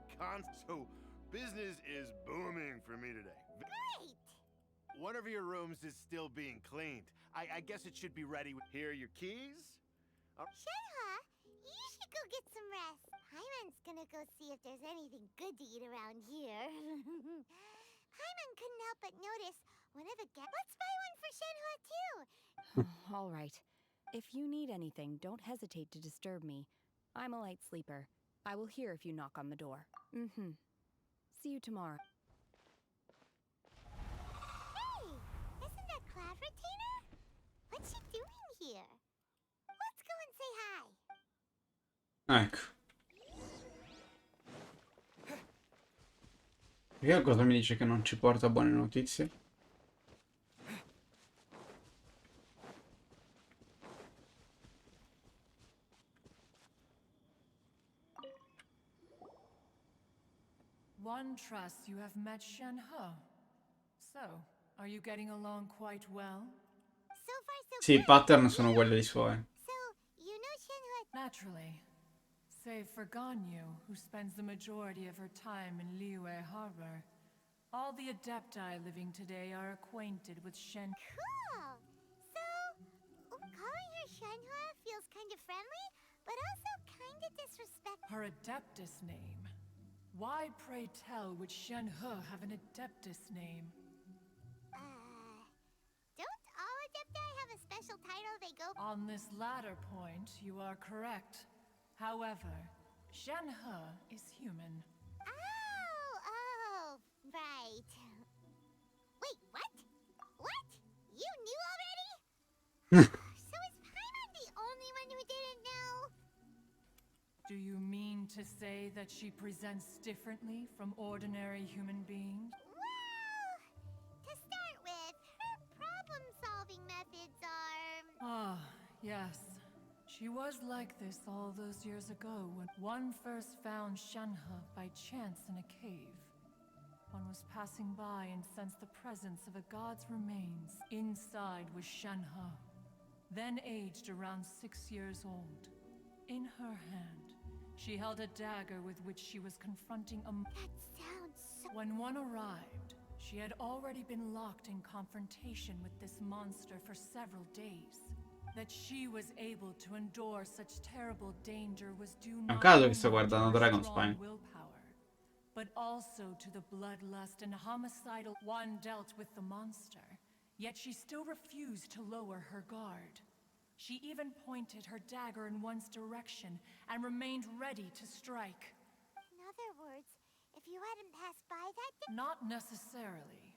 so business is booming for me today. Great! One of your rooms is still being cleaned. I guess it should be ready. Here are your keys. Shenhe, you should go get some rest. Paimon's gonna go see if there's anything good to eat around here. Paimon couldn't help but notice one of the guests. Let's buy one for Shenhe too. All right. If you need anything, don't hesitate to disturb me. I'm a light sleeper. I will hear if you knock on the door. See you tomorrow. Hey, isn't that Cloud Retainer? What's she doing here? Let's go and say hi. Ecco. Perché cosa mi dice che non ci porta buone notizie? One trusts you have met Shenhe. So, are you getting along quite well? So far, so Sì, i good. pattern sono quelli dei suoi. So, you know Shenhe. Naturally. Save for Ganyu, who spends the majority of her time in Liyue Harbor. All the Adepti living today are acquainted with Shen. Cool. So, calling her Shenhe feels kind of friendly, but also kind of disrespectful. Her Adeptus name Why, pray tell, would Shen He have an Adeptus name? Don't all Adepti have a special title they go by? On this latter point, you are correct. However, Shen He is human. Oh, right. Wait, what? What? You knew already? So is Paimon the only one who didn't know? Do you mean to say that she presents differently from ordinary human beings? Well, to start with, her problem-solving methods are... Ah, yes. She was like this all those years ago when one first found Shenhe by chance in a cave. One was passing by and sensed the presence of a god's remains. Inside was Shenhe, then aged around 6 years old. In her hand, she held a dagger with which she was confronting a... That sounds so... When one arrived, she had already been locked in confrontation with this monster for several days. That she was able to endure such terrible danger was due È un not caso che only sto to guardando her Dragon strong Spine. willpower, but also to the bloodlust and homicidal one dealt with the monster. Yet she still refused to lower her guard. She even pointed her dagger in one's direction and remained ready to strike. In other words, if you hadn't passed by that day... Not necessarily.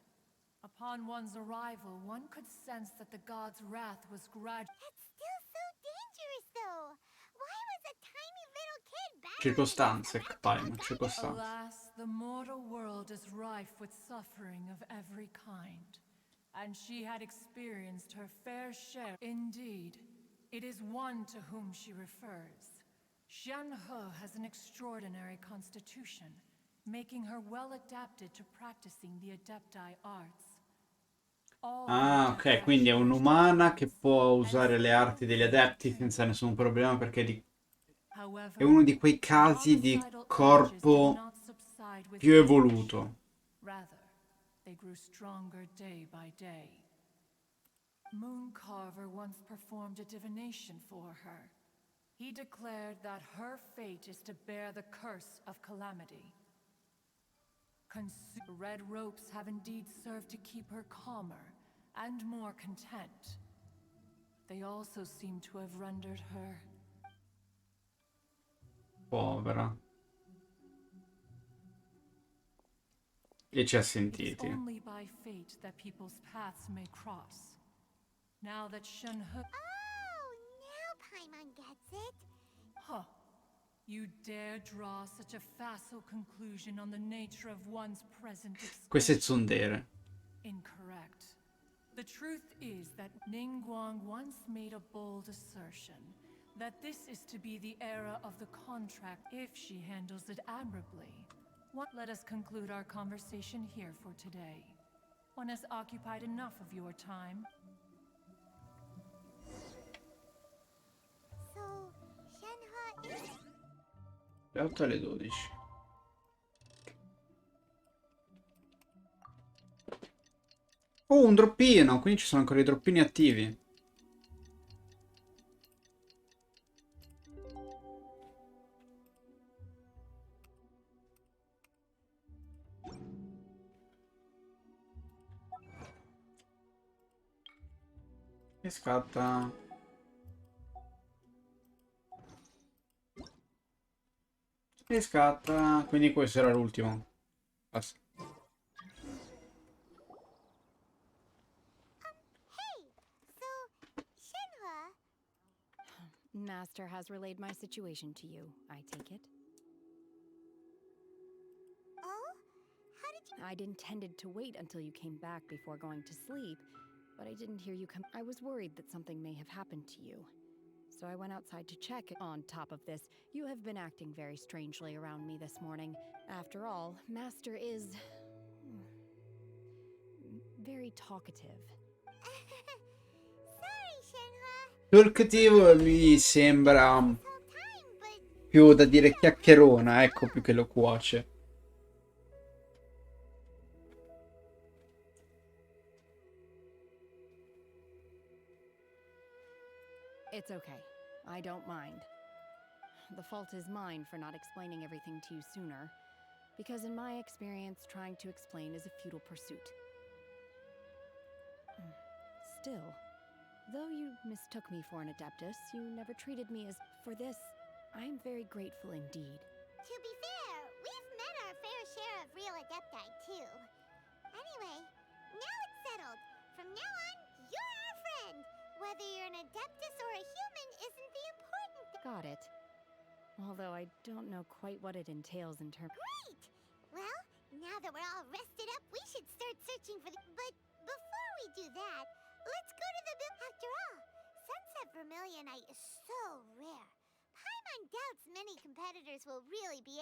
Upon one's arrival, one could sense that the god's wrath was gradual. That's still so dangerous, though. Why was a tiny little kid battling Circostanze, against a Paimon, magical circostanze. Alas, the mortal world is rife with suffering of every kind. And she had experienced her fair share. Indeed, it is one to whom she refers. Shen He has an extraordinary constitution, making her well adapted to practicing the Adepti arts. Ah, ok, quindi è un'umana che può usare le arti degli adepti senza nessun problema perché è uno di quei casi di corpo più evoluto. Rather, they grew stronger day by day. Mooncarver once performed a divination for her. He declared that her fate is to bear the curse of calamity. Red ropes have indeed served to keep her calmer and more content. They also seem to have rendered her... Povera. E ci ha sentiti. It's only by fate that people's paths may cross. Now that Shen He... Oh, now Paimon gets it. Huh. You dare draw such a facile conclusion on the nature of one's present experience? Queste tsundere. Incorrect. The truth is that Ningguang once made a bold assertion that this is to be the era of the contract if she handles it admirably. Let us conclude our conversation here for today. One has occupied enough of your time. So, Shenhe is... Le 8 alle 12. Oh, un droppino! Quindi ci sono ancora i droppini attivi. E scatta. E scatta. Quindi questo era l'ultimo. Basta. Hey, so, Shenhe... Master has relayed my situation to you, I take it. Oh? How did you... I'd intended to wait until you came back before going to sleep, but I didn't hear you come. I was worried that something may have happened to you. So I went outside to check. On top of this, you have been acting very strangely around me this morning. After all, Master is... very talkative. Sorry, Shenhe. Talkative mi sembra This whole time, but... più da dire chiacchierona, ecco, più che loquace. It's okay. I don't mind. The fault is mine for not explaining everything to you sooner. because in my experience, trying to explain is a futile pursuit. Still, though you mistook me for an Adeptus, you never treated me as... For this, I am very grateful indeed. To be fair, we've met our fair share of real Adepti, too. Anyway, now it's settled. From now on, you're our friend. Whether you're an Adeptus or a human isn't the important thing. Got it. Although I don't know quite what it entails in terms... Great! Well, now that we're all rested up, we should start searching for the... But before we do that, let's go to the... After all, Sunset Vermilionite is so rare. Paimon doubts many competitors will really be...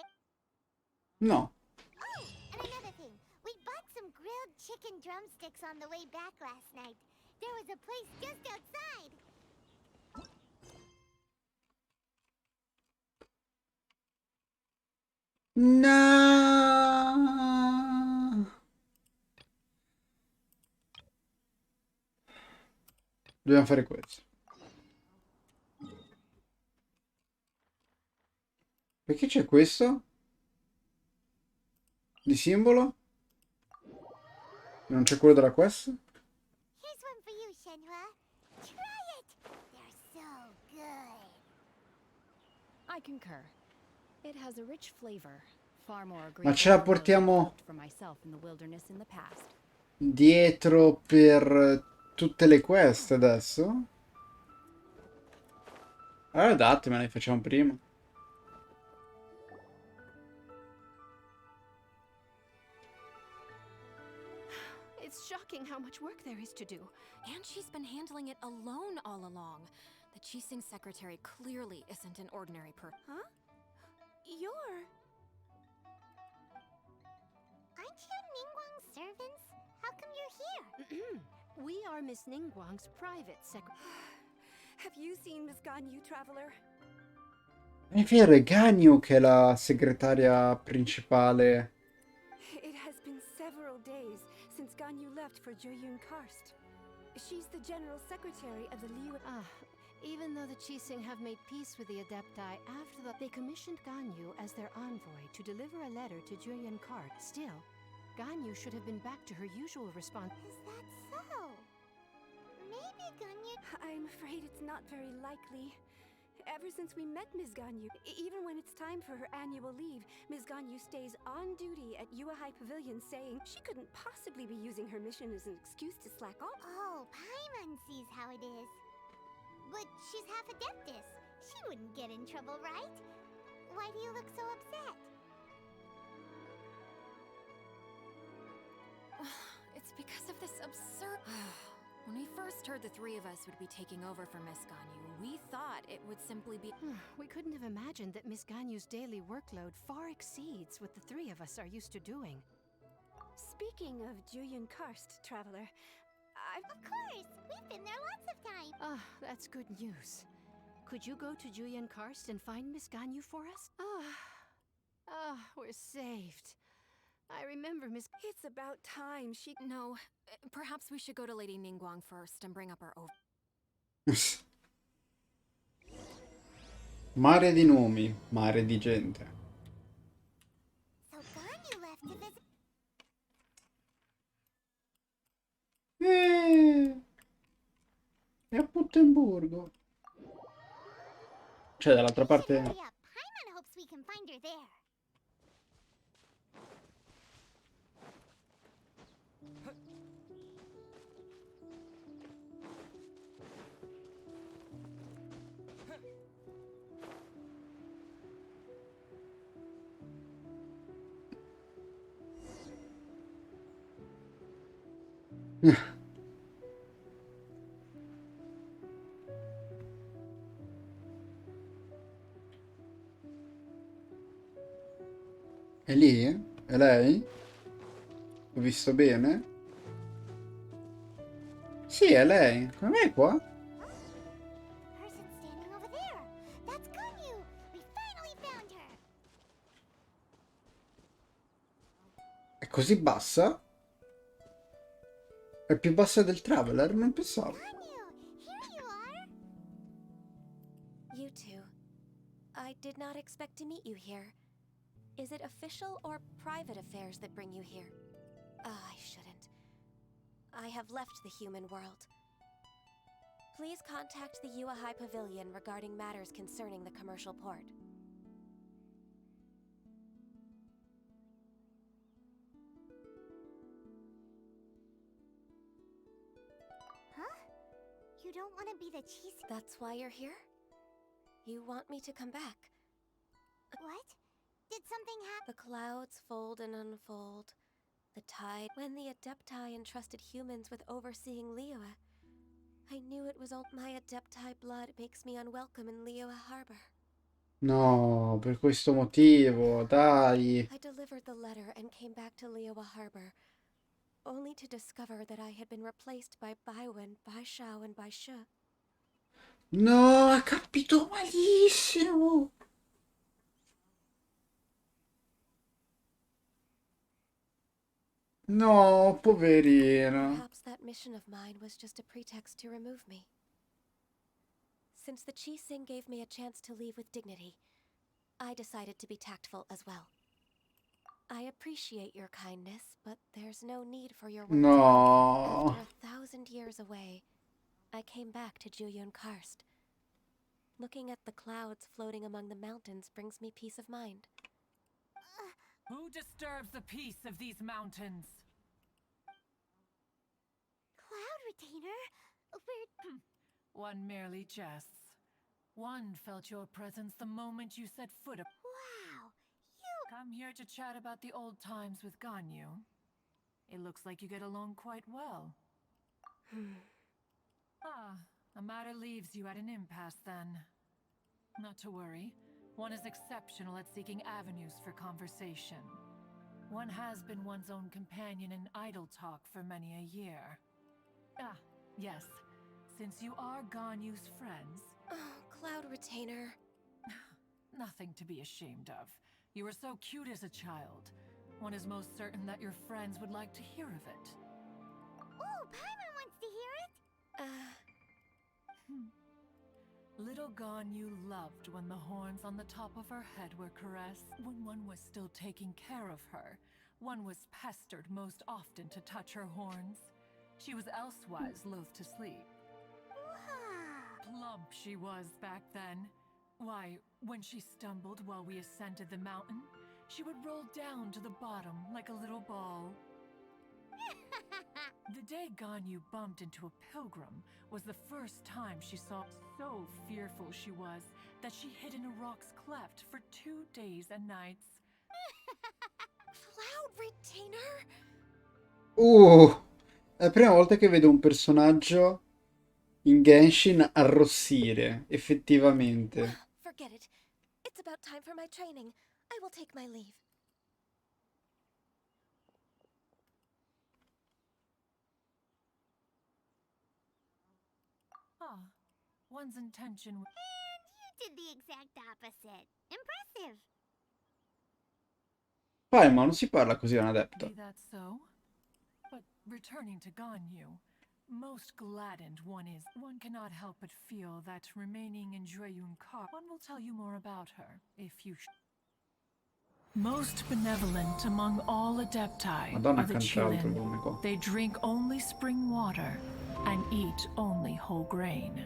No. Oh, and another thing. We bought some grilled chicken drumsticks on the way back last night. There was a place just outside. No. Dobbiamo fare questo. Perché c'è questo? Di simbolo? Non c'è quello della quest? Here's one for you, Shenhua. Try it. They're so good. I concur. It has a rich flavor, far more Ma agreeable ce la than those I've portiamo cooked for myself in the wilderness in the past. dietro per tutte le quest adesso? Allora datemela, le facciamo prima. It's shocking how much work there is to do. And she's been handling it alone all along. The Qixing secretary clearly isn't an ordinary person. Huh? You're... Aren't you Ningguang's servants? How come you're here? We are Miss Ningguang's private secretary. Have you seen Miss Ganyu, traveler? È vero, è Ganyu che è la segretaria principale. It has been several days since Ganyu left for Juyun Karst. She's the general secretary of the Liu... Even though the Qixing have made peace with the Adepti after they commissioned Ganyu as their envoy to deliver a letter to Julian Cart. Still, Ganyu should have been back to her usual response. Is that so? Maybe Ganyu... I'm afraid it's not very likely. Ever since we met Ms. Ganyu, even when it's time for her annual leave, Ms. Ganyu stays on duty at VI.V Pavilion saying she couldn't possibly be using her mission as an excuse to slack off. Oh, Paimon sees how it is. But she's half Adeptus. She wouldn't get in trouble, right? Why do you look so upset? It's because of this absurd... When we first heard the three of us would be taking over for Miss Ganyu, we thought it would simply be... We couldn't have imagined that Miss Ganyu's daily workload far exceeds what the three of us are used to doing. Speaking of Julian Karst, traveler, Of course! We've been there lots of times! That's good news. Could you go to Julian Karst and find Miss Ganyu for us? We're saved. I remember Miss... It's about time she... No, perhaps we should go to Lady Ningguang first and bring up our over... Mare di nomi, mare di gente. So Ganyu left to visit... È a Puttenburgo. Cioè, dall'altra parte... Hurry up. Paimon hopes we can find her there. È lì? È lei? Ho visto bene? Sì, è lei. Come è qua? Person standing over there. That's Ganyu. We finally found her. È così bassa? È più bassa del Traveler? Non pensavo. Ganyu, here you are. You two. I did not expect to meet you here. Is it official or private affairs that bring you here? I shouldn't. I have left the human world. Please contact the VI.V Pavilion regarding matters concerning the commercial port. Huh? You don't want to be the cheese... That's why you're here? You want me to come back? What? Did something happen? The clouds fold and unfold. The tide. When the Adepti entrusted humans with overseeing Liyue, I knew it was all... My Adepti blood makes me unwelcome in Liyue Harbor. No, per questo motivo, dai. I delivered the letter and came back to Liyue Harbor, only to discover that I had been replaced by Baiwen, Bai Shao, and Bai Shi. No, ha capito malissimo. No, poverina. Perhaps that mission of mine was just a pretext to remove me. Since the Qixing gave me a chance to leave with dignity, I decided to be tactful as well. I appreciate your kindness, but there's no need for your words. No. After 1,000 years away, I came back to Juyun Karst. Looking at the clouds floating among the mountains brings me peace of mind. Who disturbs the peace of these mountains? Cloud Retainer? One merely jests. One felt your presence the moment you set foot up. Wow! Come here to chat about the old times with Ganyu. It looks like you get along quite well. The matter leaves you at an impasse then. Not to worry. One is exceptional at seeking avenues for conversation. One has been one's own companion in idle talk for many a year. Yes. Since you are Ganyu's friends... Cloud Retainer. Nothing to be ashamed of. You were so cute as a child. One is most certain that your friends would like to hear of it. Oh, Paimon wants to hear it! Little Ganyu loved when the horns on the top of her head were caressed. When one was still taking care of her, one was pestered most often to touch her horns. She was elsewise loath to sleep. Plump she was back then. Why, when she stumbled while we ascended the mountain, she would roll down to the bottom like a little ball. The day Ganyu bumped into a pilgrim was the first time she saw. So fearful she was that she hid in a rock's cleft for 2 days and nights. Cloud Retainer? È la prima volta che vedo un personaggio in Genshin arrossire, effettivamente. Forget it. It's about time for my training. I will take my leave. One's intention... And you did the exact opposite. Impressive. Ma non si parla così a un adepto. Be that so? But returning to Ganyu, most gladdened one is. One cannot help but feel that remaining in Juyun Karst. One will tell you more about her, if you Most benevolent among all Adepti Madonna, are the canta altro Qilin. come qua. They drink only spring water and eat only whole grain.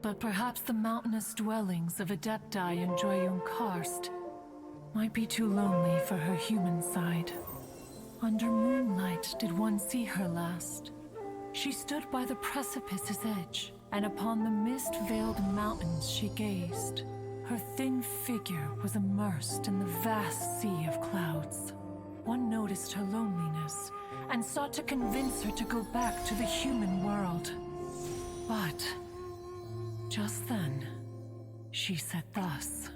But perhaps the mountainous dwellings of Adepti in Juyun Karst might be too lonely for her human side. Under moonlight did one see her last. She stood by the precipice's edge, and upon the mist-veiled mountains she gazed. Her thin figure was immersed in the vast sea of clouds. One noticed her loneliness, and sought to convince her to go back to the human world. But just then, she said thus.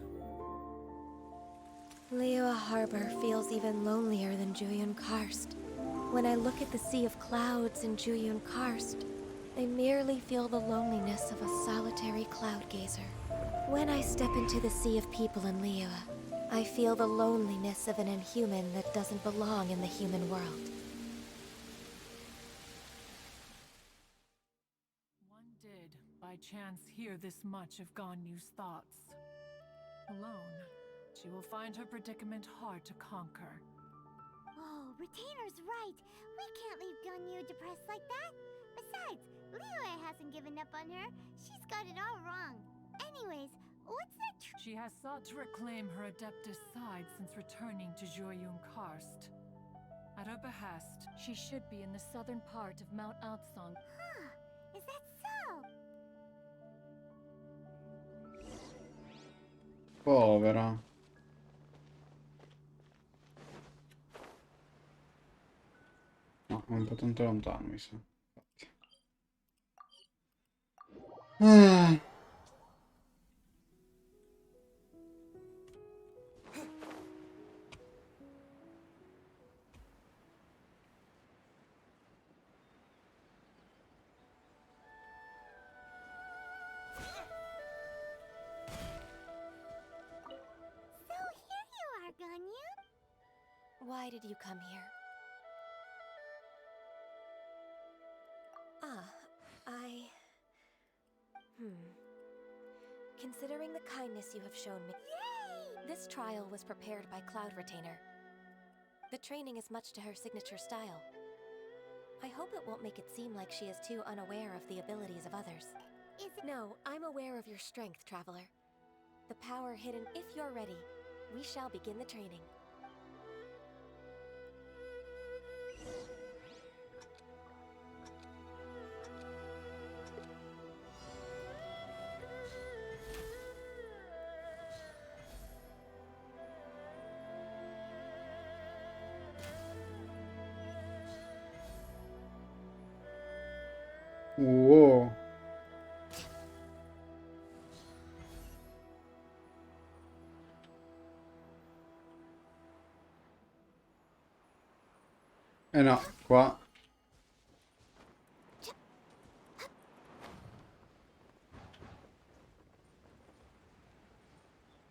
Liyue Harbor feels even lonelier than Juyun Karst. When I look at the sea of clouds in Juyun Karst, I merely feel the loneliness of a solitary cloud gazer. When I step into the sea of people in Liyue, I feel the loneliness of an inhuman that doesn't belong in the human world. One did, by chance, hear this much of Ganyu's thoughts. Alone, She will find her predicament hard to conquer. Oh, Retainer's right. We can't leave Ganyu depressed like that. Besides, Liyue hasn't given up on her. She's got it all wrong. Anyways, what's that She has sought to reclaim her Adeptus side since returning to Joyun Karst. At her behest, she should be in the southern part of Mount Aotsong. Huh, is that so? Povera. No, è un po' tanto lontano, mi sa. Ah. So here you are, Ganyu. Why did you come here? Considering the kindness you have shown me, this trial was prepared by Cloud Retainer. The training is much to her signature style. I hope it won't make it seem like she is too unaware of the abilities of others. No, I'm aware of your strength, Traveler. The power hidden. If you're ready, we shall begin the training. Wow. Eh no, qua.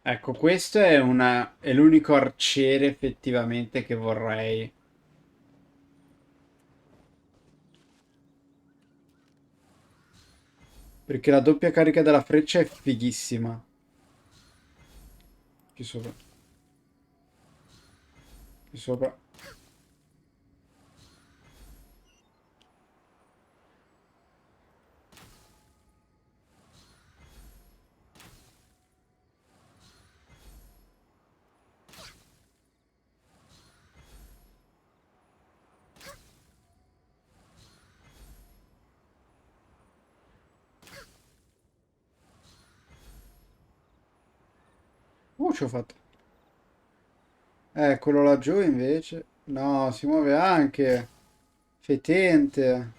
Ecco, questo è è l'unico arciere effettivamente che vorrei. Perché la doppia carica della freccia è fighissima. Qui sopra. Qui sopra. Ci ho fatto. Quello laggiù invece. No, si muove anche. Fetente.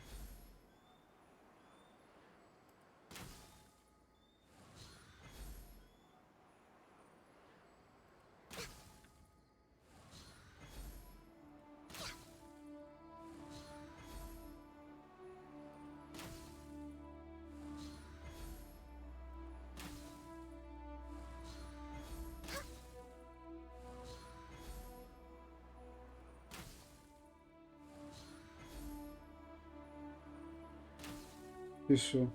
Qui su.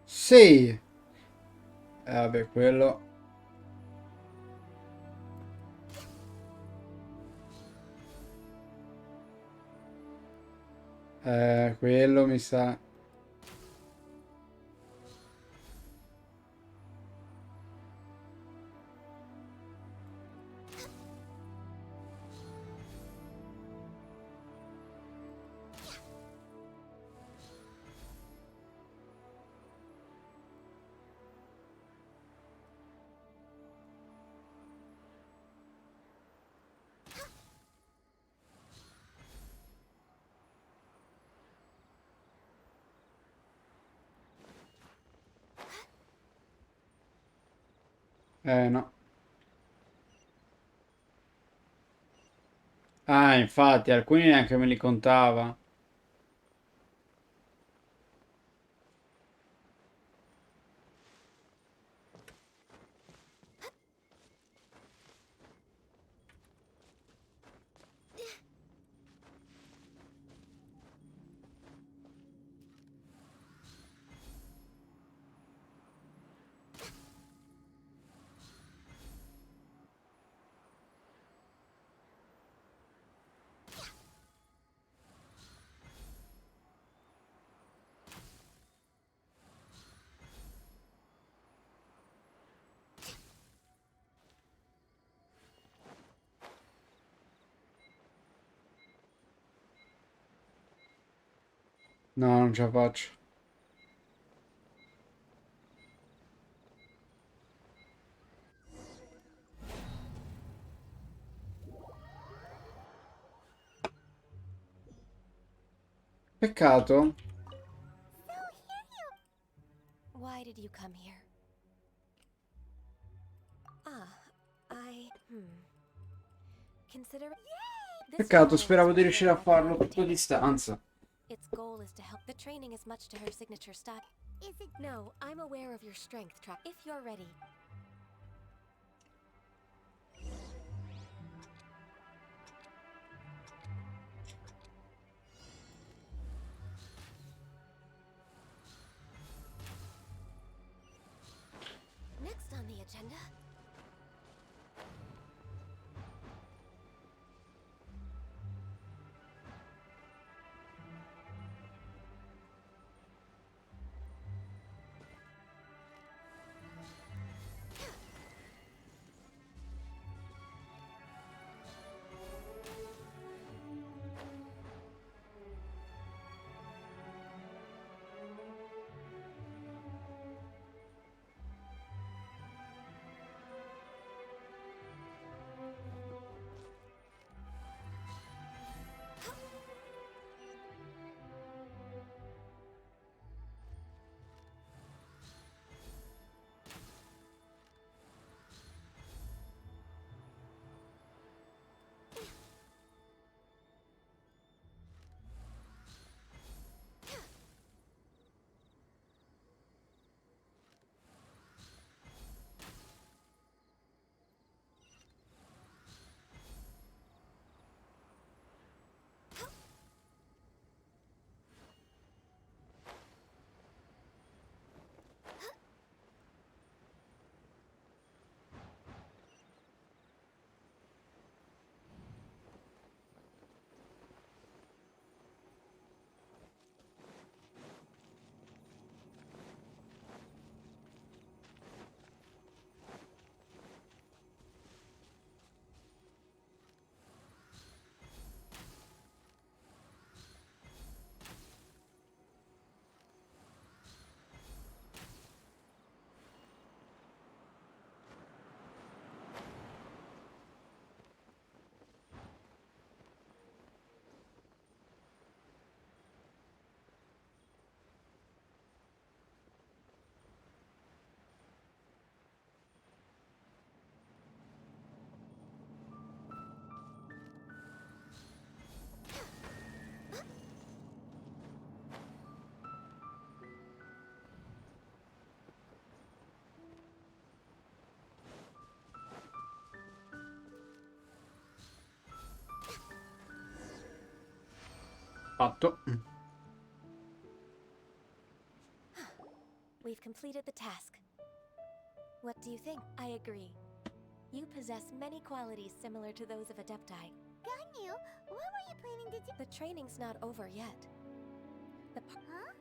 Sì. Vabbè, quello. Quello mi sa. No. Ah, infatti, alcuni neanche me li contava. No, non ce la faccio. Peccato. Why did you come here? Consider this Peccato, child is speravo di riuscire a preparing farlo for tutto a competition. distanza. Its goal is to help. The training is much to her signature style. Is it? No, I'm aware of your strength track. If you're ready. Next on the agenda. Fatto. We've completed the task. What do you think? I agree. You possess many qualities similar to those of Adepti. Ganyu, what were you planning to do? The training's not over yet. Huh?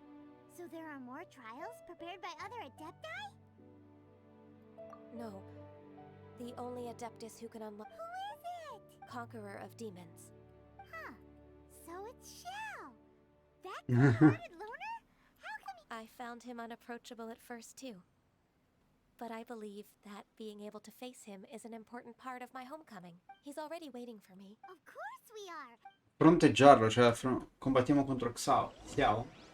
So there are more trials prepared by other Adepti? No. The only Adeptus who can unlock... Who is it? Conqueror of Demons. Huh. So it's Shell. That cold-hearted loner? How come he... I found him unapproachable at first, too. But I believe that being able to face him is an important part of my homecoming. He's already waiting for me. Of course we are. Fronteggiarlo, cioè combattiamo contro Xiao.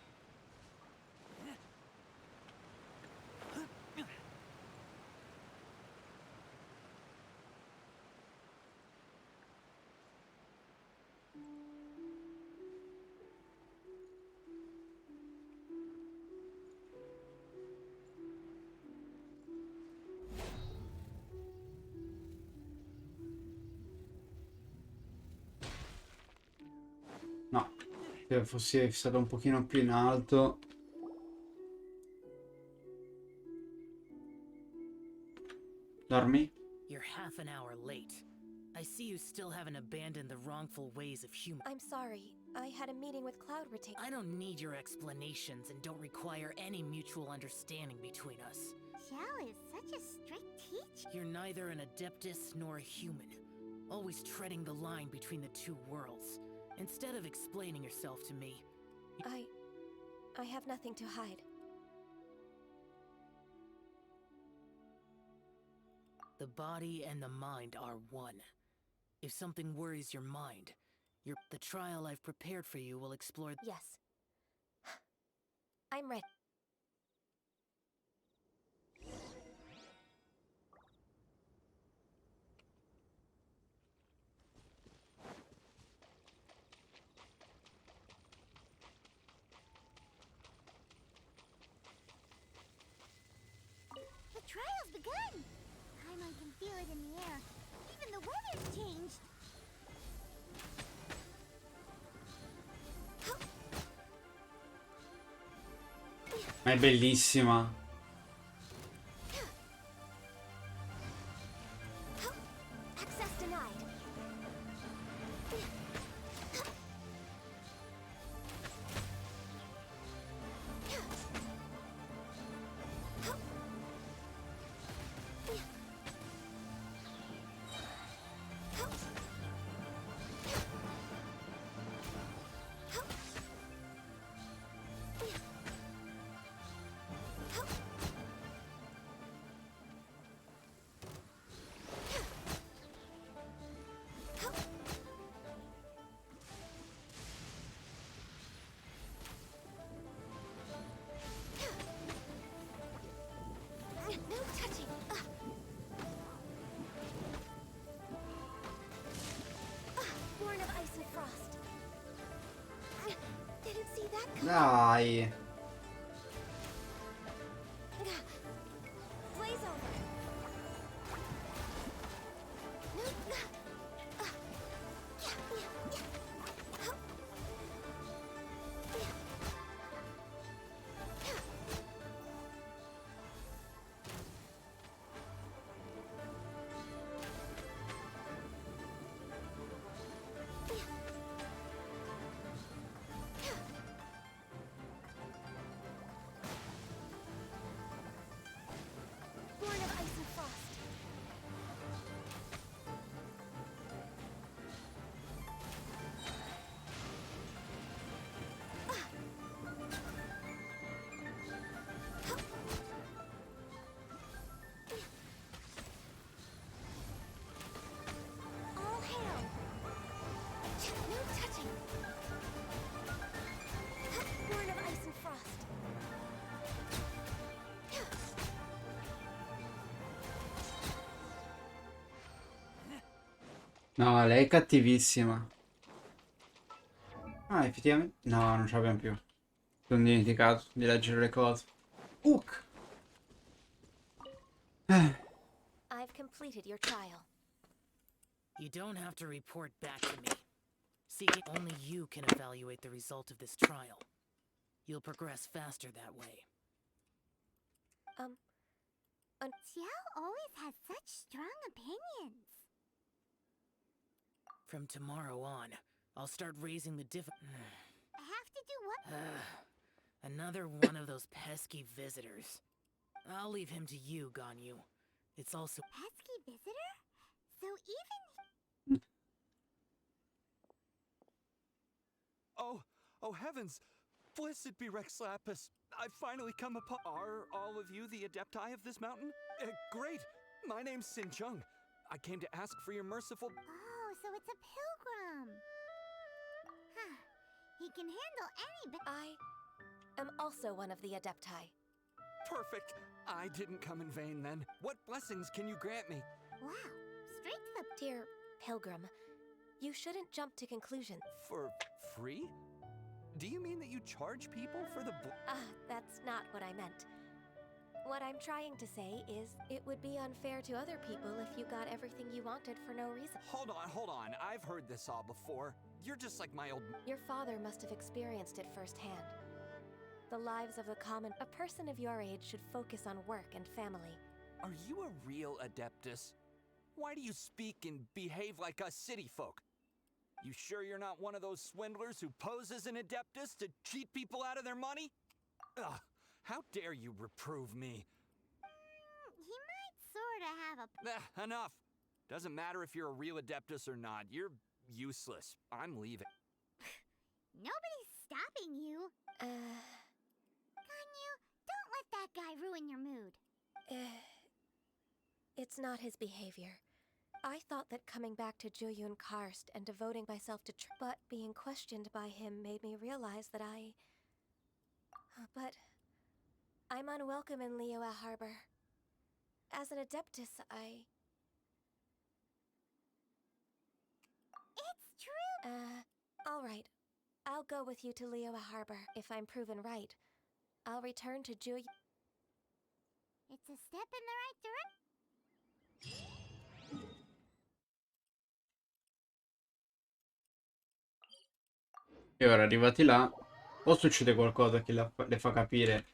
No, se fossi stato un pochino più in alto. Dormi? You're half an hour late. I see you still haven't abandoned the wrongful ways of human. I'm sorry. I had a meeting with Cloud Retain. I don't need your explanations and don't require any mutual understanding between us. Shell is such a strict teacher. You're neither an Adeptus nor a human, always treading the line between the two worlds. Instead of explaining yourself to me... I have nothing to hide. The body and the mind are one. If something worries your mind, the trial I've prepared for you will explore. Yes. I'm ready. The trial's begun! Paimon can feel it in the air. Even the weather's changed. Ma è bellissima. Access denied. No touching. Born of ice and frost. Didn't see that coming. Dai. Blaze over. Born of ice and frost. All hail. No touching. Born of ice and frost. No, lei è cattivissima. Ah, effettivamente. No, non ce l'abbiamo più. Sono dimenticato di leggere le cose. Hook. I've completed your trial. You don't have to report back to me. Seeking only you can evaluate the result of this trial. You'll progress faster that way. Xiao always has such strong opinions. From tomorrow on, I'll start raising the I have to do what? Another one of those pesky visitors. I'll leave him to you, Ganyu. It's also Pesky visitor? So even... Oh heavens! Blessed be Rex Lapis. I've finally come upon... Are all of you the Adepti of this mountain? Great! My name's Sin Chung. I came to ask for your merciful... Oh, so it's a pilgrim. Huh. He can handle any... I am also one of the Adepti. Perfect! I didn't come in vain then. What blessings can you grant me? Wow, straight to the... Dear Pilgrim, you shouldn't jump to conclusions. For free? Do you mean that you charge people for the... That's not what I meant. What I'm trying to say is, it would be unfair to other people if you got everything you wanted for no reason. Hold on. I've heard this all before. You're just like my old... Your father must have experienced it firsthand. The lives of the common... A person of your age should focus on work and family. Are you a real Adeptus? Why do you speak and behave like us city folk? You sure you're not one of those swindlers who pose as an Adeptus to cheat people out of their money? Ugh, how dare you reprove me? He might sorta have a... Enough! Doesn't matter if you're a real Adeptus or not. You're useless. I'm leaving. Nobody's stopping you. that guy ruin your mood? It's not his behavior. I thought that coming back to Juyun Karst and devoting myself to but being questioned by him made me realize that But I'm unwelcome in Liyue Harbor. As an Adeptus, It's true! Alright. I'll go with you to Liyue Harbor. If I'm proven right, I'll return to Juyun. It's a step in the right direction. E ora arrivati là, o succede qualcosa che le fa capire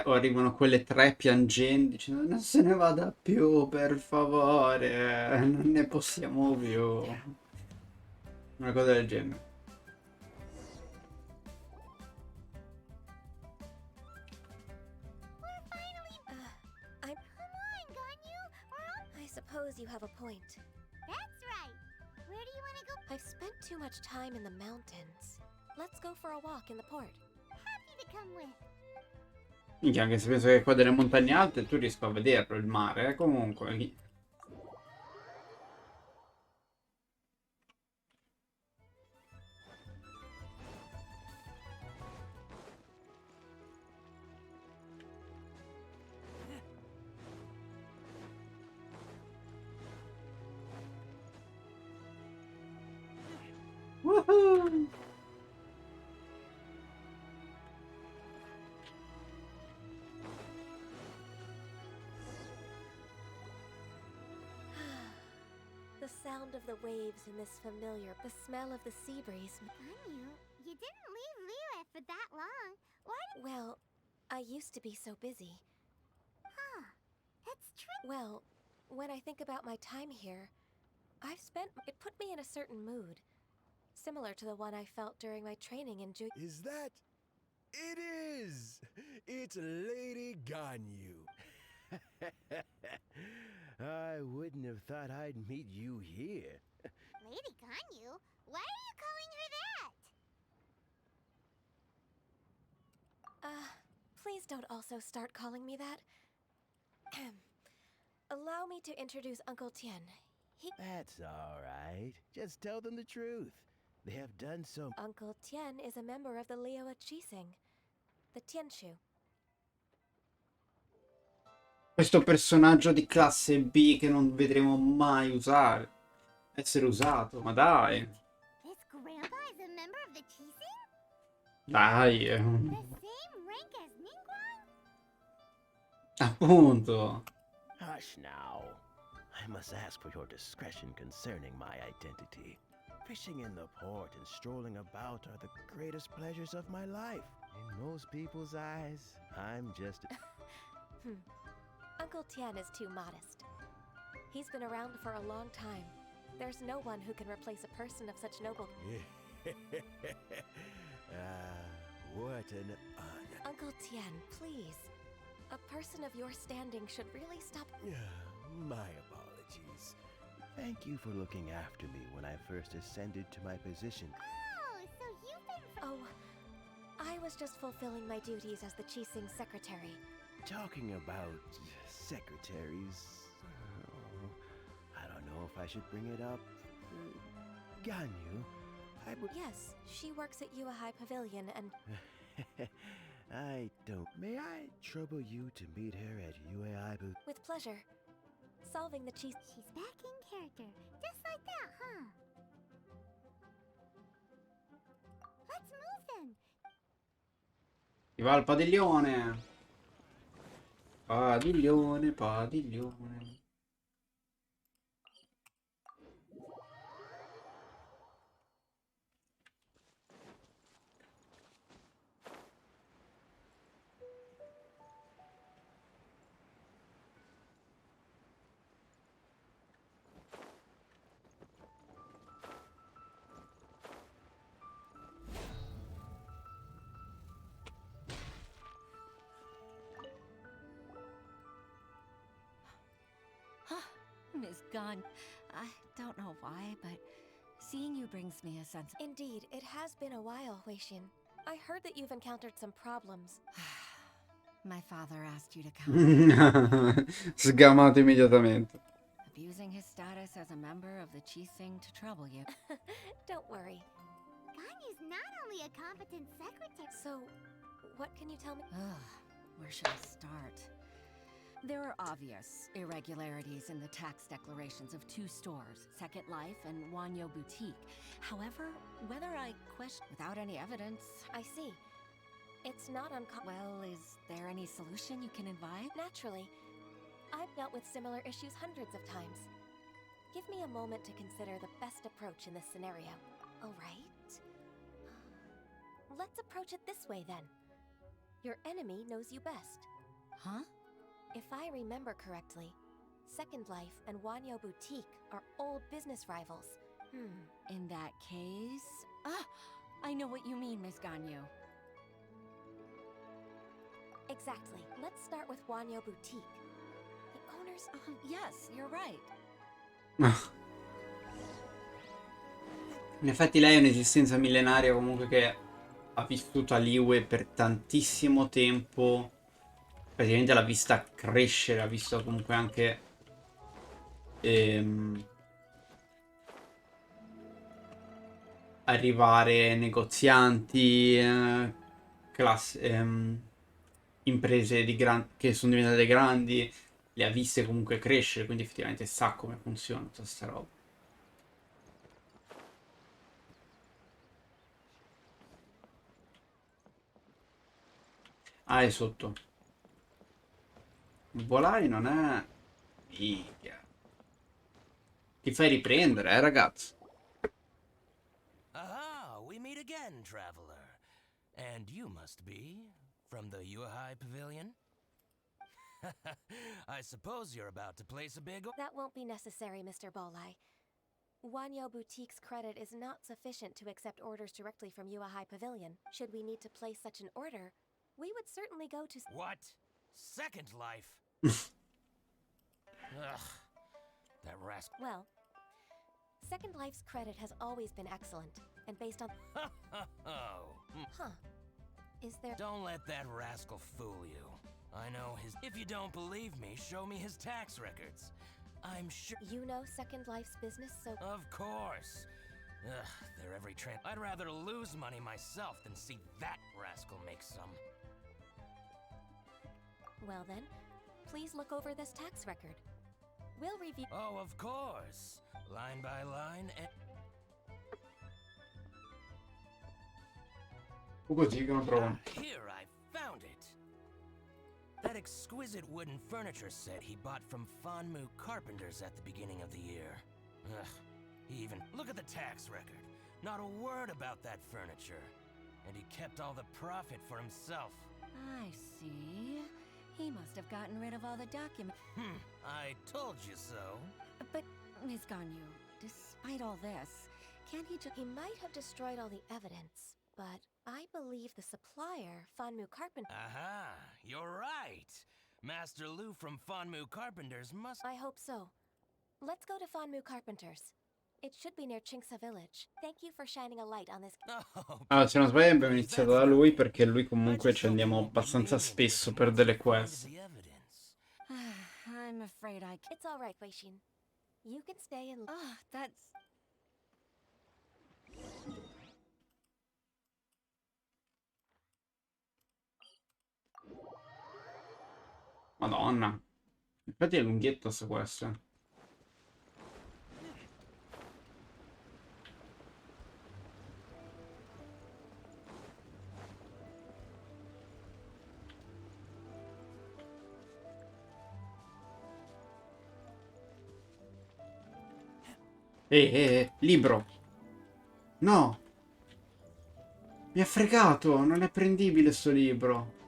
o arrivano quelle tre piangenti dicendo non se ne vada più, per favore, non ne possiamo più. Una cosa del genere. I suppose you have a point. That's right. Where do you want to go? I've spent too much time in the mountains. Let's go for a walk in the port. Happy to come with. Minchia, anche se penso che qua delle montagne alte tu riesco a vederlo il mare, comunque lì. Woohoo! The sound of the waves in this familiar, the smell of the sea breeze. You didn't leave Liyue for that long. Why? Well, I used to be so busy. Huh. That's true. Well, when I think about my time here, it put me in a certain mood. Similar to the one I felt during my training in Is that? It is! It's Lady Ganyu. I wouldn't have thought I'd meet you here. Lady Ganyu? Why are you calling her that? Please don't also start calling me that. Allow me to introduce Uncle Tien. That's all right. Just tell them the truth. They have done so. Uncle Tien is a member of the Liyue Chising, the Tianshu. Questo personaggio di classe B che non vedremo mai essere usato, ma dai. This grandpa is a member of the Chising? Dai. The same rank as Ningguang? Appunto. Hush now. I must ask for your discretion concerning my identity. Fishing in the port and strolling about are the greatest pleasures of my life. In most people's eyes, I'm just Uncle Tien is too modest. He's been around for a long time. There's no one who can replace a person of such noble... what an honor. Uncle Tien, please. A person of your standing should really stop... My apologies. Thank you for looking after me when I first ascended to my position. Oh, so you've been... Oh, I was just fulfilling my duties as the Chising secretary. Talking about secretaries... I don't know if I should bring it up. Ganyu, Yes, she works at Yuehai Pavilion and... I don't... May I trouble you to meet her at Yuehai Pavilion? With pleasure. Solving the She's back in character. Just like that, huh? Let's move then. Si va al padiglione. Padiglione, padiglione. Miss Gunn, I don't know why, but seeing you brings me a sense... Indeed, it has been a while, Huixin. I heard that you've encountered some problems. My father asked you to come. Sgamato immediatamente. Abusing his status as a member of the Qixing to trouble you. Don't worry. Ganyu's not only a competent secretary. So, what can you tell me? Ugh, where should I start? There are obvious irregularities in the tax declarations of 2 stores, Second Life and Wanyo Boutique. However, whether I question without any evidence... I see. It's not uncommon. Well, is there any solution you can advise? Naturally. I've dealt with similar issues hundreds of times. Give me a moment to consider the best approach in this scenario. All right. Let's approach it this way then. Your enemy knows you best. Huh? If I remember correctly, Second Life and Wanyo Boutique are old business rivals. In that case... Ah! I know what you mean, Miss Ganyu. Exactly. Let's start with Wanyo Boutique. The owners... Yes, you're right. In effetti lei è un'esistenza millenaria comunque che ha vissuto a Liyue per tantissimo tempo. Praticamente l'ha vista crescere, ha visto comunque anche arrivare negozianti, imprese che sono diventate grandi, le ha viste comunque crescere, quindi effettivamente sa come funziona tutta sta roba. Ah, è sotto. Volare non è... Minchia. Ti fai riprendere, ragazzi. Aha, we meet again, traveler. And you must be from the VI.V Pavilion? I suppose you're about to place a big... That won't be necessary, Mr. Bolai. Wanyo Boutique's credit is not sufficient to accept orders directly from VI.V Pavilion. Should we need to place such an order, we would certainly go to... What? Second Life? Ugh, that rascal. Well, Second Life's credit has always been excellent, and based on... Huh. Is there... Don't let that rascal fool you. I know his... If you don't believe me, show me his tax records. I'm sure... You know Second Life's business, so... Of course. Ugh, they're every I'd rather lose money myself than see that rascal make some. Well then, please look over this tax record. We'll review... Oh, of course. Line by line and... Here, I found it. That exquisite wooden furniture set he bought from Fanmu Carpenters at the beginning of the year. Ugh, he even... Look at the tax record. Not a word about that furniture. And he kept all the profit for himself. I see. He must have gotten rid of all the documents. I told you so. But, Miss Ganyu, despite all this, can't he just... He might have destroyed all the evidence, but I believe the supplier, Fanmu Carpenter... Aha, you're right. Master Lu from Fanmu Carpenters must... I hope so. Let's go to Fanmu Carpenters. It should be near Chinksa Village. Thank you for shining a light on this... Allora, se non sbaglio abbiamo iniziato da lui perché lui comunque ci andiamo abbastanza spesso per delle quest. I'm afraid I... It's all right, Weishin. You can stay and... Ah, that's... Madonna. Infatti è lunghetto sta quest. Libro. No. Mi ha fregato, non è prendibile sto libro.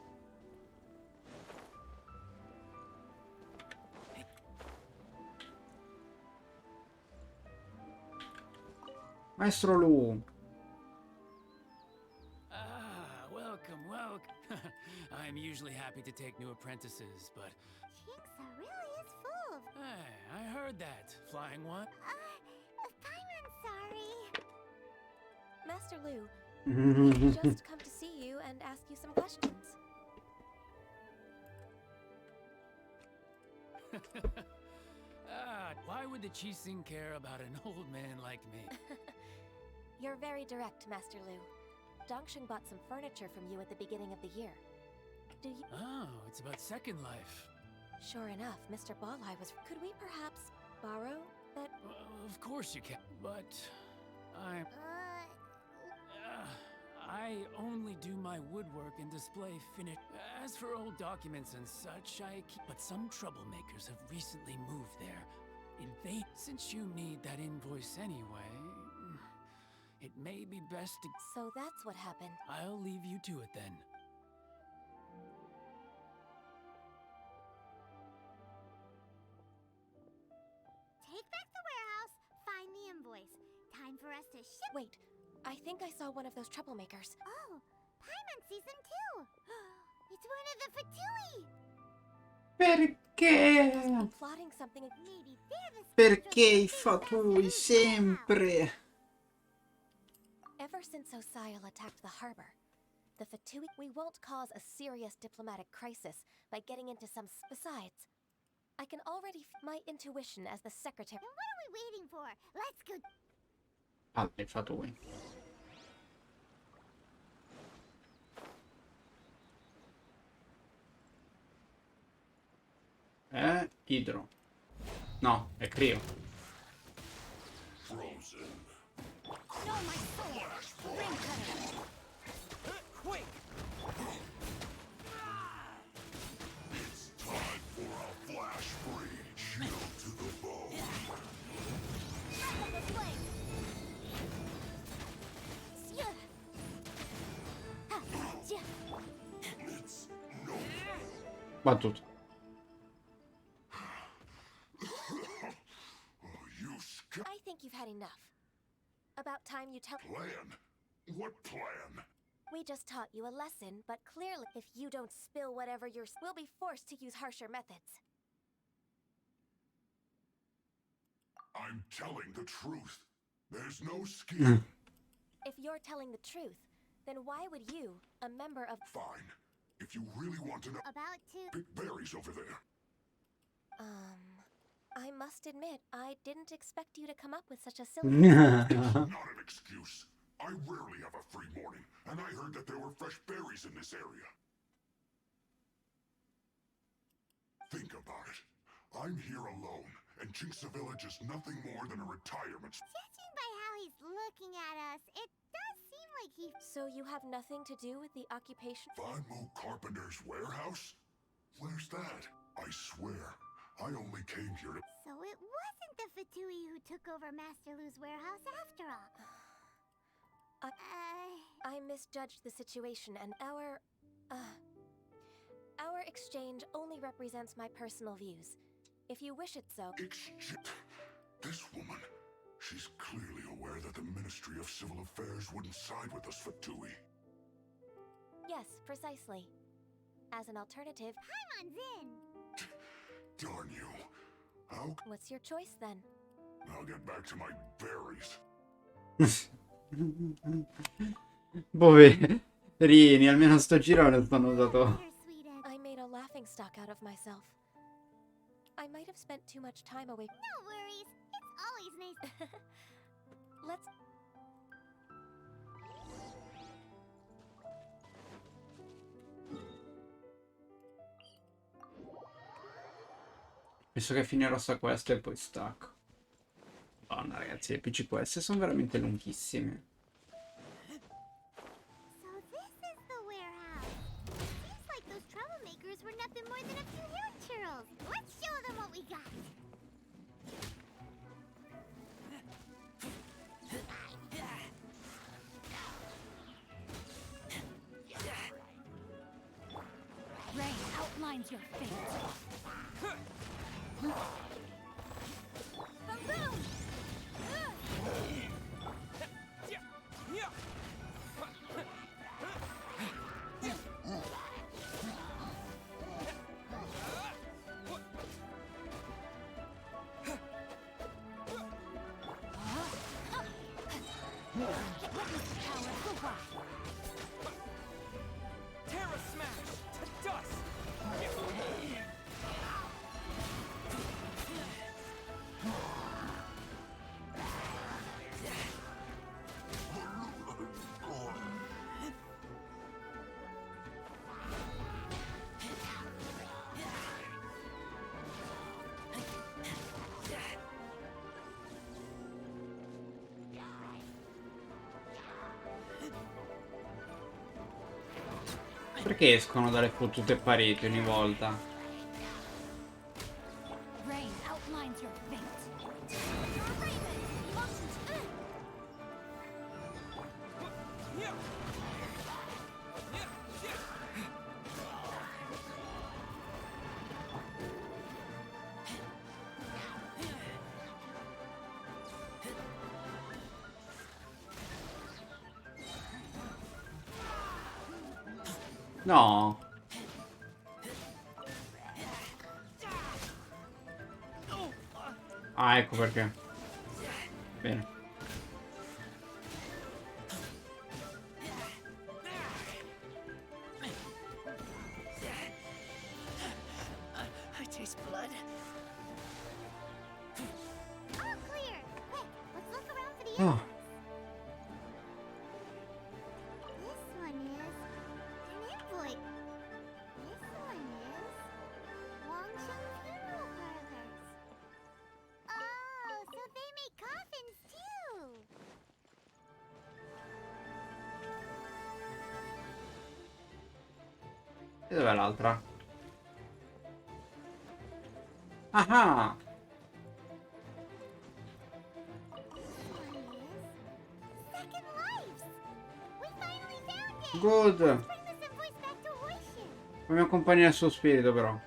Maestro Lu. Welcome, welcome. I'm usually happy to take new apprentices, but... Chinksa really is full. Hey, I heard that. Flying one? Paimon's sorry. Master Lu, we just come to see you and ask you some questions. Why would the Chising care about an old man like me? You're very direct, Master Lu. Dongshin bought some furniture from you at the beginning of the year. Do you... Oh, it's about Second Life. Sure enough, Mr. Balai was... Could we perhaps borrow that... Of course you can, but I only do my woodwork and display finished. As for old documents and such, but some troublemakers have recently moved there. In vain. Since you need that invoice anyway, it may be best to... So that's what happened. I'll leave you to it then. Take back the warehouse, find the invoice. Time for us to ship. Wait, I think I saw one of those troublemakers. Oh, Paimon sees them too. It's one of the Fatui. Perché? Plotting something. Maybe they're the Perché i fatui sempre? Ever since Osial attacked the harbor, the Fatui... We won't cause a serious diplomatic crisis by getting into some... Besides, I can already... My intuition as the secretary... Then what are we waiting for? Let's go... Altri fatui. Idro. No, è Crio. Frozen. No, my soul! Ring cutter! Quick! It's time for a flash free shield to the bone. The flame! It's no. Battuto. I think you've had enough. About time you tell... Plan? What plan? We just taught you a lesson, but clearly, if you don't spill whatever you're... We'll be forced to use harsher methods. I'm telling the truth. There's no scheme. If you're telling the truth, then why would you, a member of... Fine. If you really want to know... About to... Pick berries over there. I must admit, I didn't expect you to come up with such a silly... It's not an excuse. I rarely have a free morning, and I heard that there were fresh berries in this area. Think about it. I'm here alone, and Jinxa Village is nothing more than a retirement. Judging by how he's looking at us, it does seem like he... So you have nothing to do with the occupation? VI.V Carpenter's warehouse? Where's that? I swear, I only came here to... So it wasn't the Fatui who took over Master Lu's warehouse after all. I misjudged the situation, and our exchange only represents my personal views. If you wish it so... This woman, she's clearly aware that the Ministry of Civil Affairs wouldn't side with us Fatui. Yes, precisely. As an alternative... Paimon's in! Darn you. How... What's your choice, then? I'll get back to my berries. Poverini, almeno sto girone stanno dato. I made a laughingstock out of myself. I might have spent too much time away. No worries. It's always nice. Let's... Penso che finirò sta quest e poi stacco. Madonna ragazzi, le PC quest sono veramente lunghissime. So this is the warehouse. Seems like those troublemakers were nothing more than a few hair churls. Let's show them what we got. Rain outlines your fate. Boom! Terra smash to dust. Perché escono dalle fottute pareti ogni volta? Rain outlines your fate. No. Ah, ecco perché. Bene. I taste blood. All clear. Quick, let's look around for the Oh. evidence. This one is an invoice. This one is Wangsheng Funeral Parlors. Oh, so they make coffins too. E dov'è l'altra? Ah! Second lives. We finally found it. Good. Let's bring this invoice back to Horseshoe. La mia compagnia il suo spirito, però.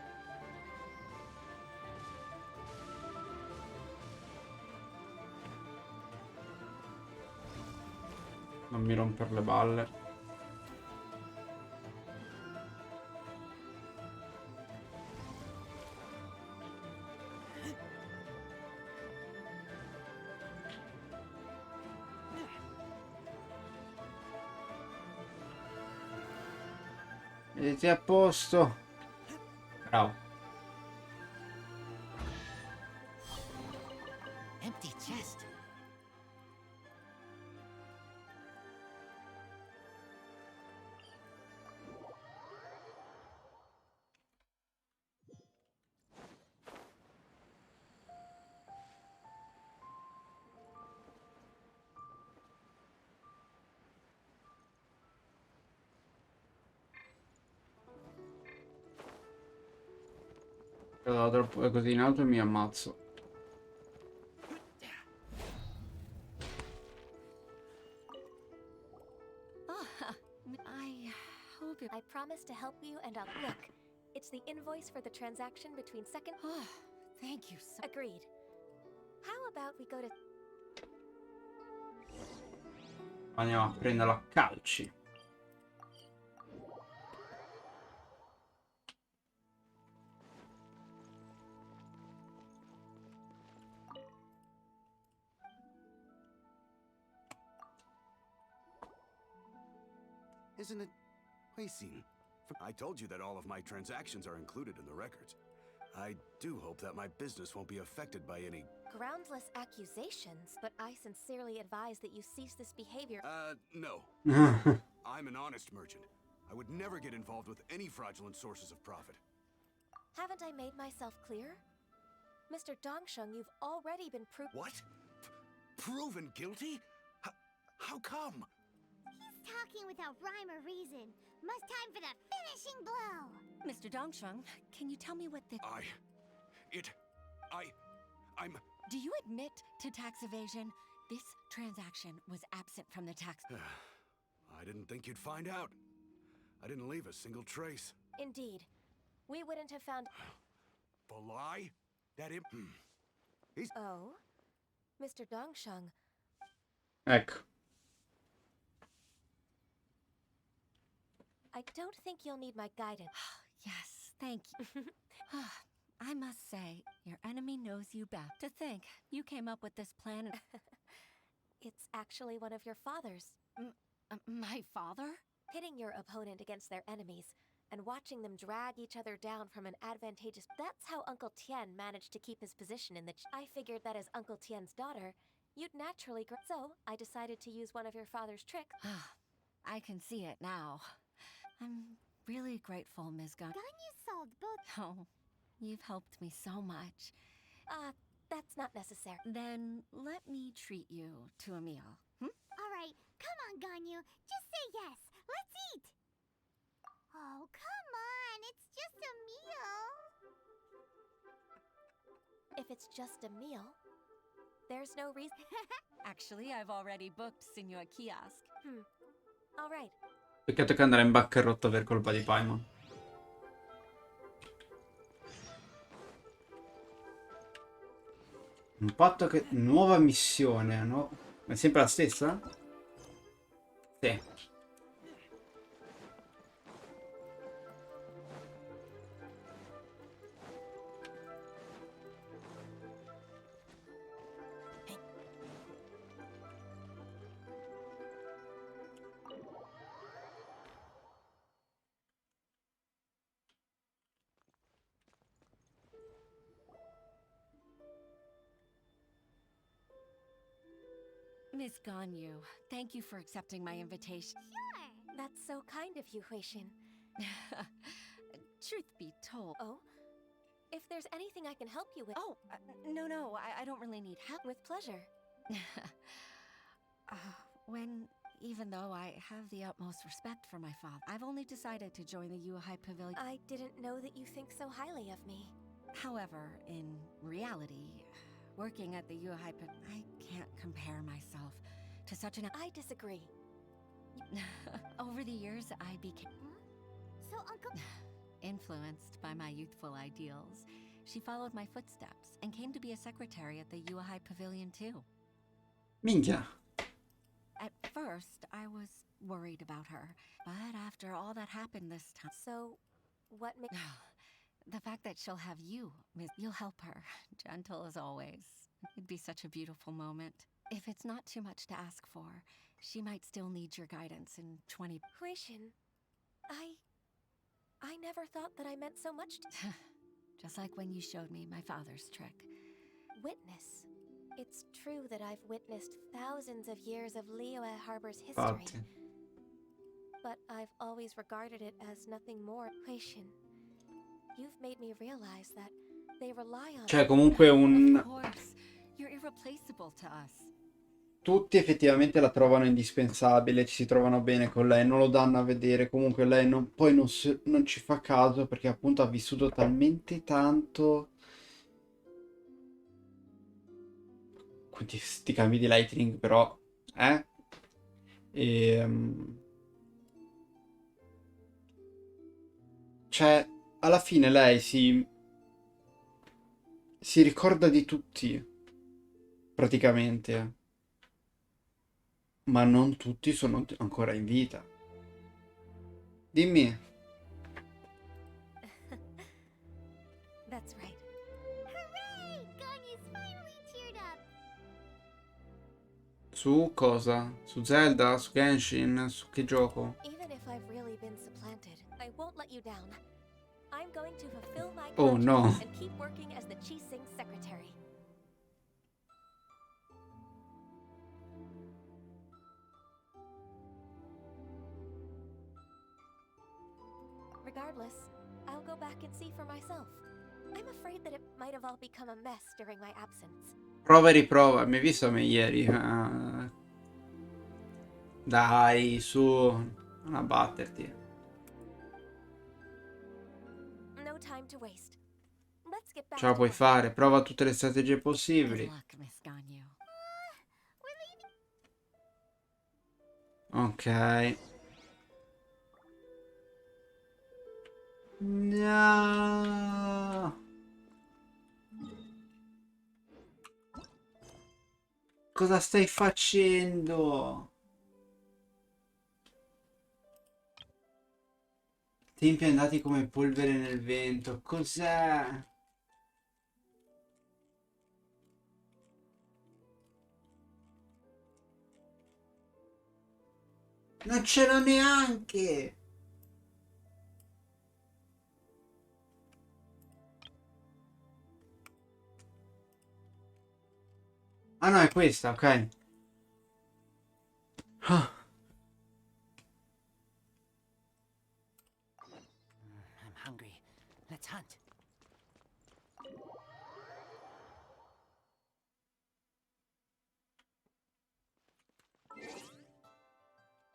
Non mi romper le balle. Mettiti a posto. Bravo. Empty chest. Se vado troppo così in alto e mi ammazzo. I promise to help you and I'll look. It's the invoice for the transaction between second. Thank you so. Agreed. How about we go to Andiamo a prenderlo a calci. Isn't it? Huixin. I told you that all of my transactions are included in the records. I do hope that my business won't be affected by any... groundless accusations, but I sincerely advise that you cease this behavior. No. I'm an honest merchant. I would never get involved with any fraudulent sources of profit. Haven't I made myself clear? Mr. Dongsheng, you've already been proved. What? Proven guilty? How come? He's talking without rhyme or reason. Must time for the finishing blow. Mr. Dongsheng, can you tell me what the... I'm... Do you admit to tax evasion? This transaction was absent from the tax... I didn't think you'd find out. I didn't leave a single trace. Indeed. We wouldn't have found... The lie? That He's... Oh? Mr. Dongsheng. Ecco. I don't think you'll need my guidance. Yes, thank you. I must say, your enemy knows you best. To think, you came up with this plan. It's actually one of your father's. My father? Pitting your opponent against their enemies and watching them drag each other down from an advantageous... That's how Uncle Tien managed to keep his position in the... I figured that as Uncle Tien's daughter, you'd naturally... So, I decided to use one of your father's tricks. I can see it now. I'm really grateful, Ms. Ganyu solved both. Oh, you've helped me so much. That's not necessary. Then let me treat you to a meal. All right, come on, Ganyu. Just say yes. Let's eat. Oh, come on. It's just a meal. If it's just a meal, there's no reason. Actually, I've already booked Signor Kiosk. All right. Peccato che andrà in bancarotta per colpa di Paimon. Un patto che... Nuova missione, no? È sempre la stessa? Sì. Miss Ganyu, thank you for accepting my invitation. Sure. That's so kind of you, Huishin. Truth be told... Oh? If there's anything I can help you with... Oh, no, I don't really need help. With pleasure. Even though I have the utmost respect for my father, I've only decided to join the Yuhai Pavilion. I didn't know that you think so highly of me. However, in reality, working at the Yuhai Pavilion, I can't compare myself to such an... I disagree. Over the years, I became... So, Uncle... Influenced by my youthful ideals, she followed my footsteps and came to be a secretary at the Yuhai Pavilion too. Minchia. At first, I was worried about her, but after all that happened this time... So, what makes... The fact that she'll have you, Miss... You'll help her, gentle as always. It'd be such a beautiful moment. If it's not too much to ask for, she might still need your guidance in 20... Huishin, I never thought that I meant so much to... Just like when you showed me my father's trick. Witness. It's true that I've witnessed thousands of years of Liyue Harbor's history. Infatti. But I've always regarded it as nothing more. Huishin, you've made me realize that they rely on... Cioè, comunque Of course. You're irreplaceable to us. tutti effettivamente la trovano indispensabile, ci si trovano bene con lei, non lo danno a vedere, comunque lei poi non ci fa caso perché appunto ha vissuto talmente tanto. Questi cambi di lightning però, cioè, alla fine lei si ricorda di tutti, praticamente. Ma non tutti sono ancora in vita. Dimmi. That's right. Hooray! Ganyu's finally cheered up. Su cosa? Su Zelda? Su Genshin? Su che gioco? Even if I've really been supplanted, I won't let you down. I'm going to fulfill my Oh, contract no. and keep working as the Qixing secretary. Regardless, I'll go back and see for myself. I'm afraid that it might have all become a mess during my absence. Prova e riprova, mi hai visto me ieri? Dai, su, non abbatterti. No time to waste. Let's get back Ce la to puoi work. fare, prova tutte le strategie Good possibili. luck, Miss Ganyu. We're leaving. Ok. No. Cosa stai facendo? Tempi andati come polvere nel vento. Cos'è? Non c'era neanche. Ah no, è questa, ok. Ah. I'm hungry. Let's hunt.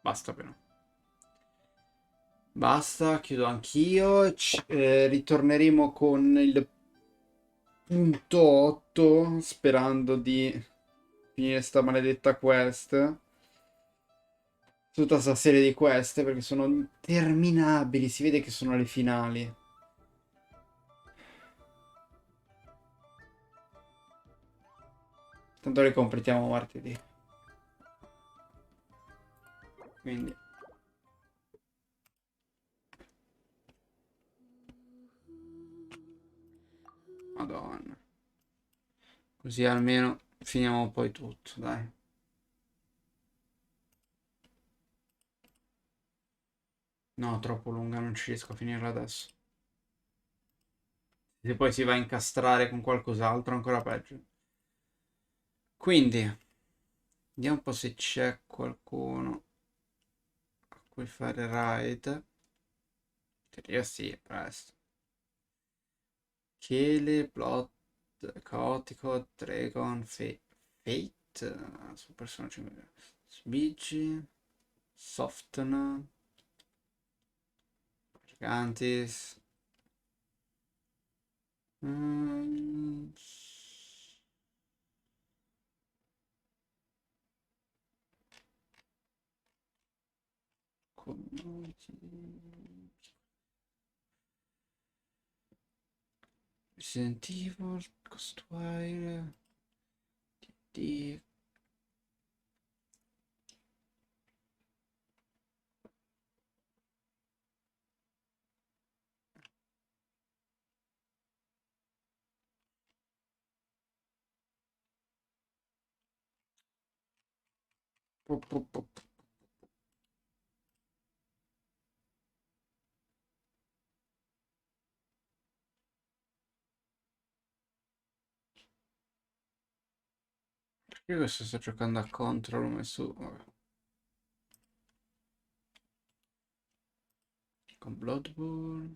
Basta però. Basta, chiudo anch'io. Ritorneremo con il punto 8, sperando di finire sta maledetta quest. Tutta sta serie di quest, perché sono interminabili. Si vede che sono le finali. Tanto le completiamo martedì. Quindi Madonna. Così almeno finiamo poi tutto, dai. No, troppo lunga, non ci riesco a finirla adesso. Se poi si va a incastrare con qualcos'altro, ancora peggio. Quindi, vediamo un po' se c'è qualcuno a cui fare raid. Teoria sì, presto. Chele, Plot, Caotico, Dragon, Fate, su personaggio Sbigi, Soften, Gigantis. Mm. Resident Evil, Ghostwire, D. Perché questo sto giocando a contro? L'ho messo. Vabbè. Con Bloodborne.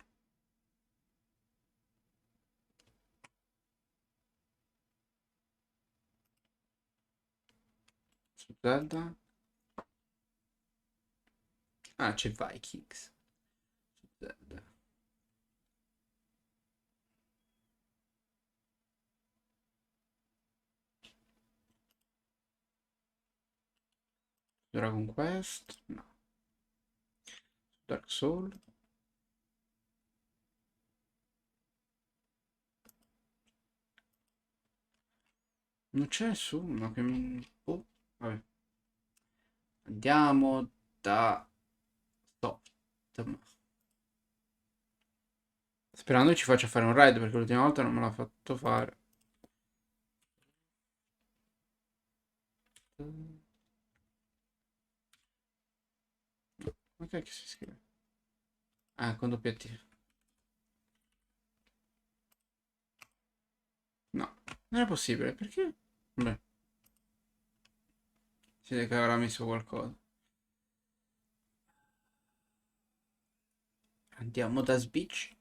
Su Zelda. Ah, c'è Vikings. Su Zelda. Dragon Quest. No. Dark Soul. Non c'è nessuno che mi. Oh, vabbè. Andiamo da Soft. Sperando che ci faccia fare un raid, perché l'ultima volta non me l'ha fatto fare. Ma che si scrive? Ah, con doppia T. No, non è possibile, perché? Beh. Si vede che avrà messo qualcosa. Andiamo da Switch.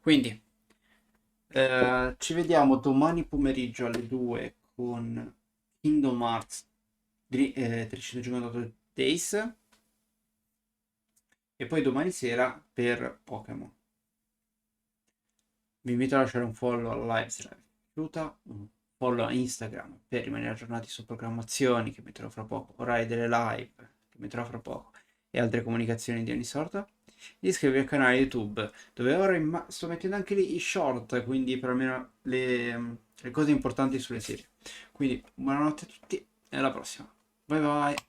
Quindi, ci vediamo domani pomeriggio alle 2 con Kingdom Hearts 358 Days. E poi domani sera per Pokémon. Vi invito a lasciare un follow alla live se l'avete piaciuta, un follow a Instagram per rimanere aggiornati su programmazioni che metterò fra poco, orari delle live che metterò fra poco e altre comunicazioni di ogni sorta. E iscrivervi al canale YouTube dove ora sto mettendo anche lì i short, quindi per almeno le cose importanti sulle serie. Quindi buonanotte a tutti e alla prossima. Bye bye.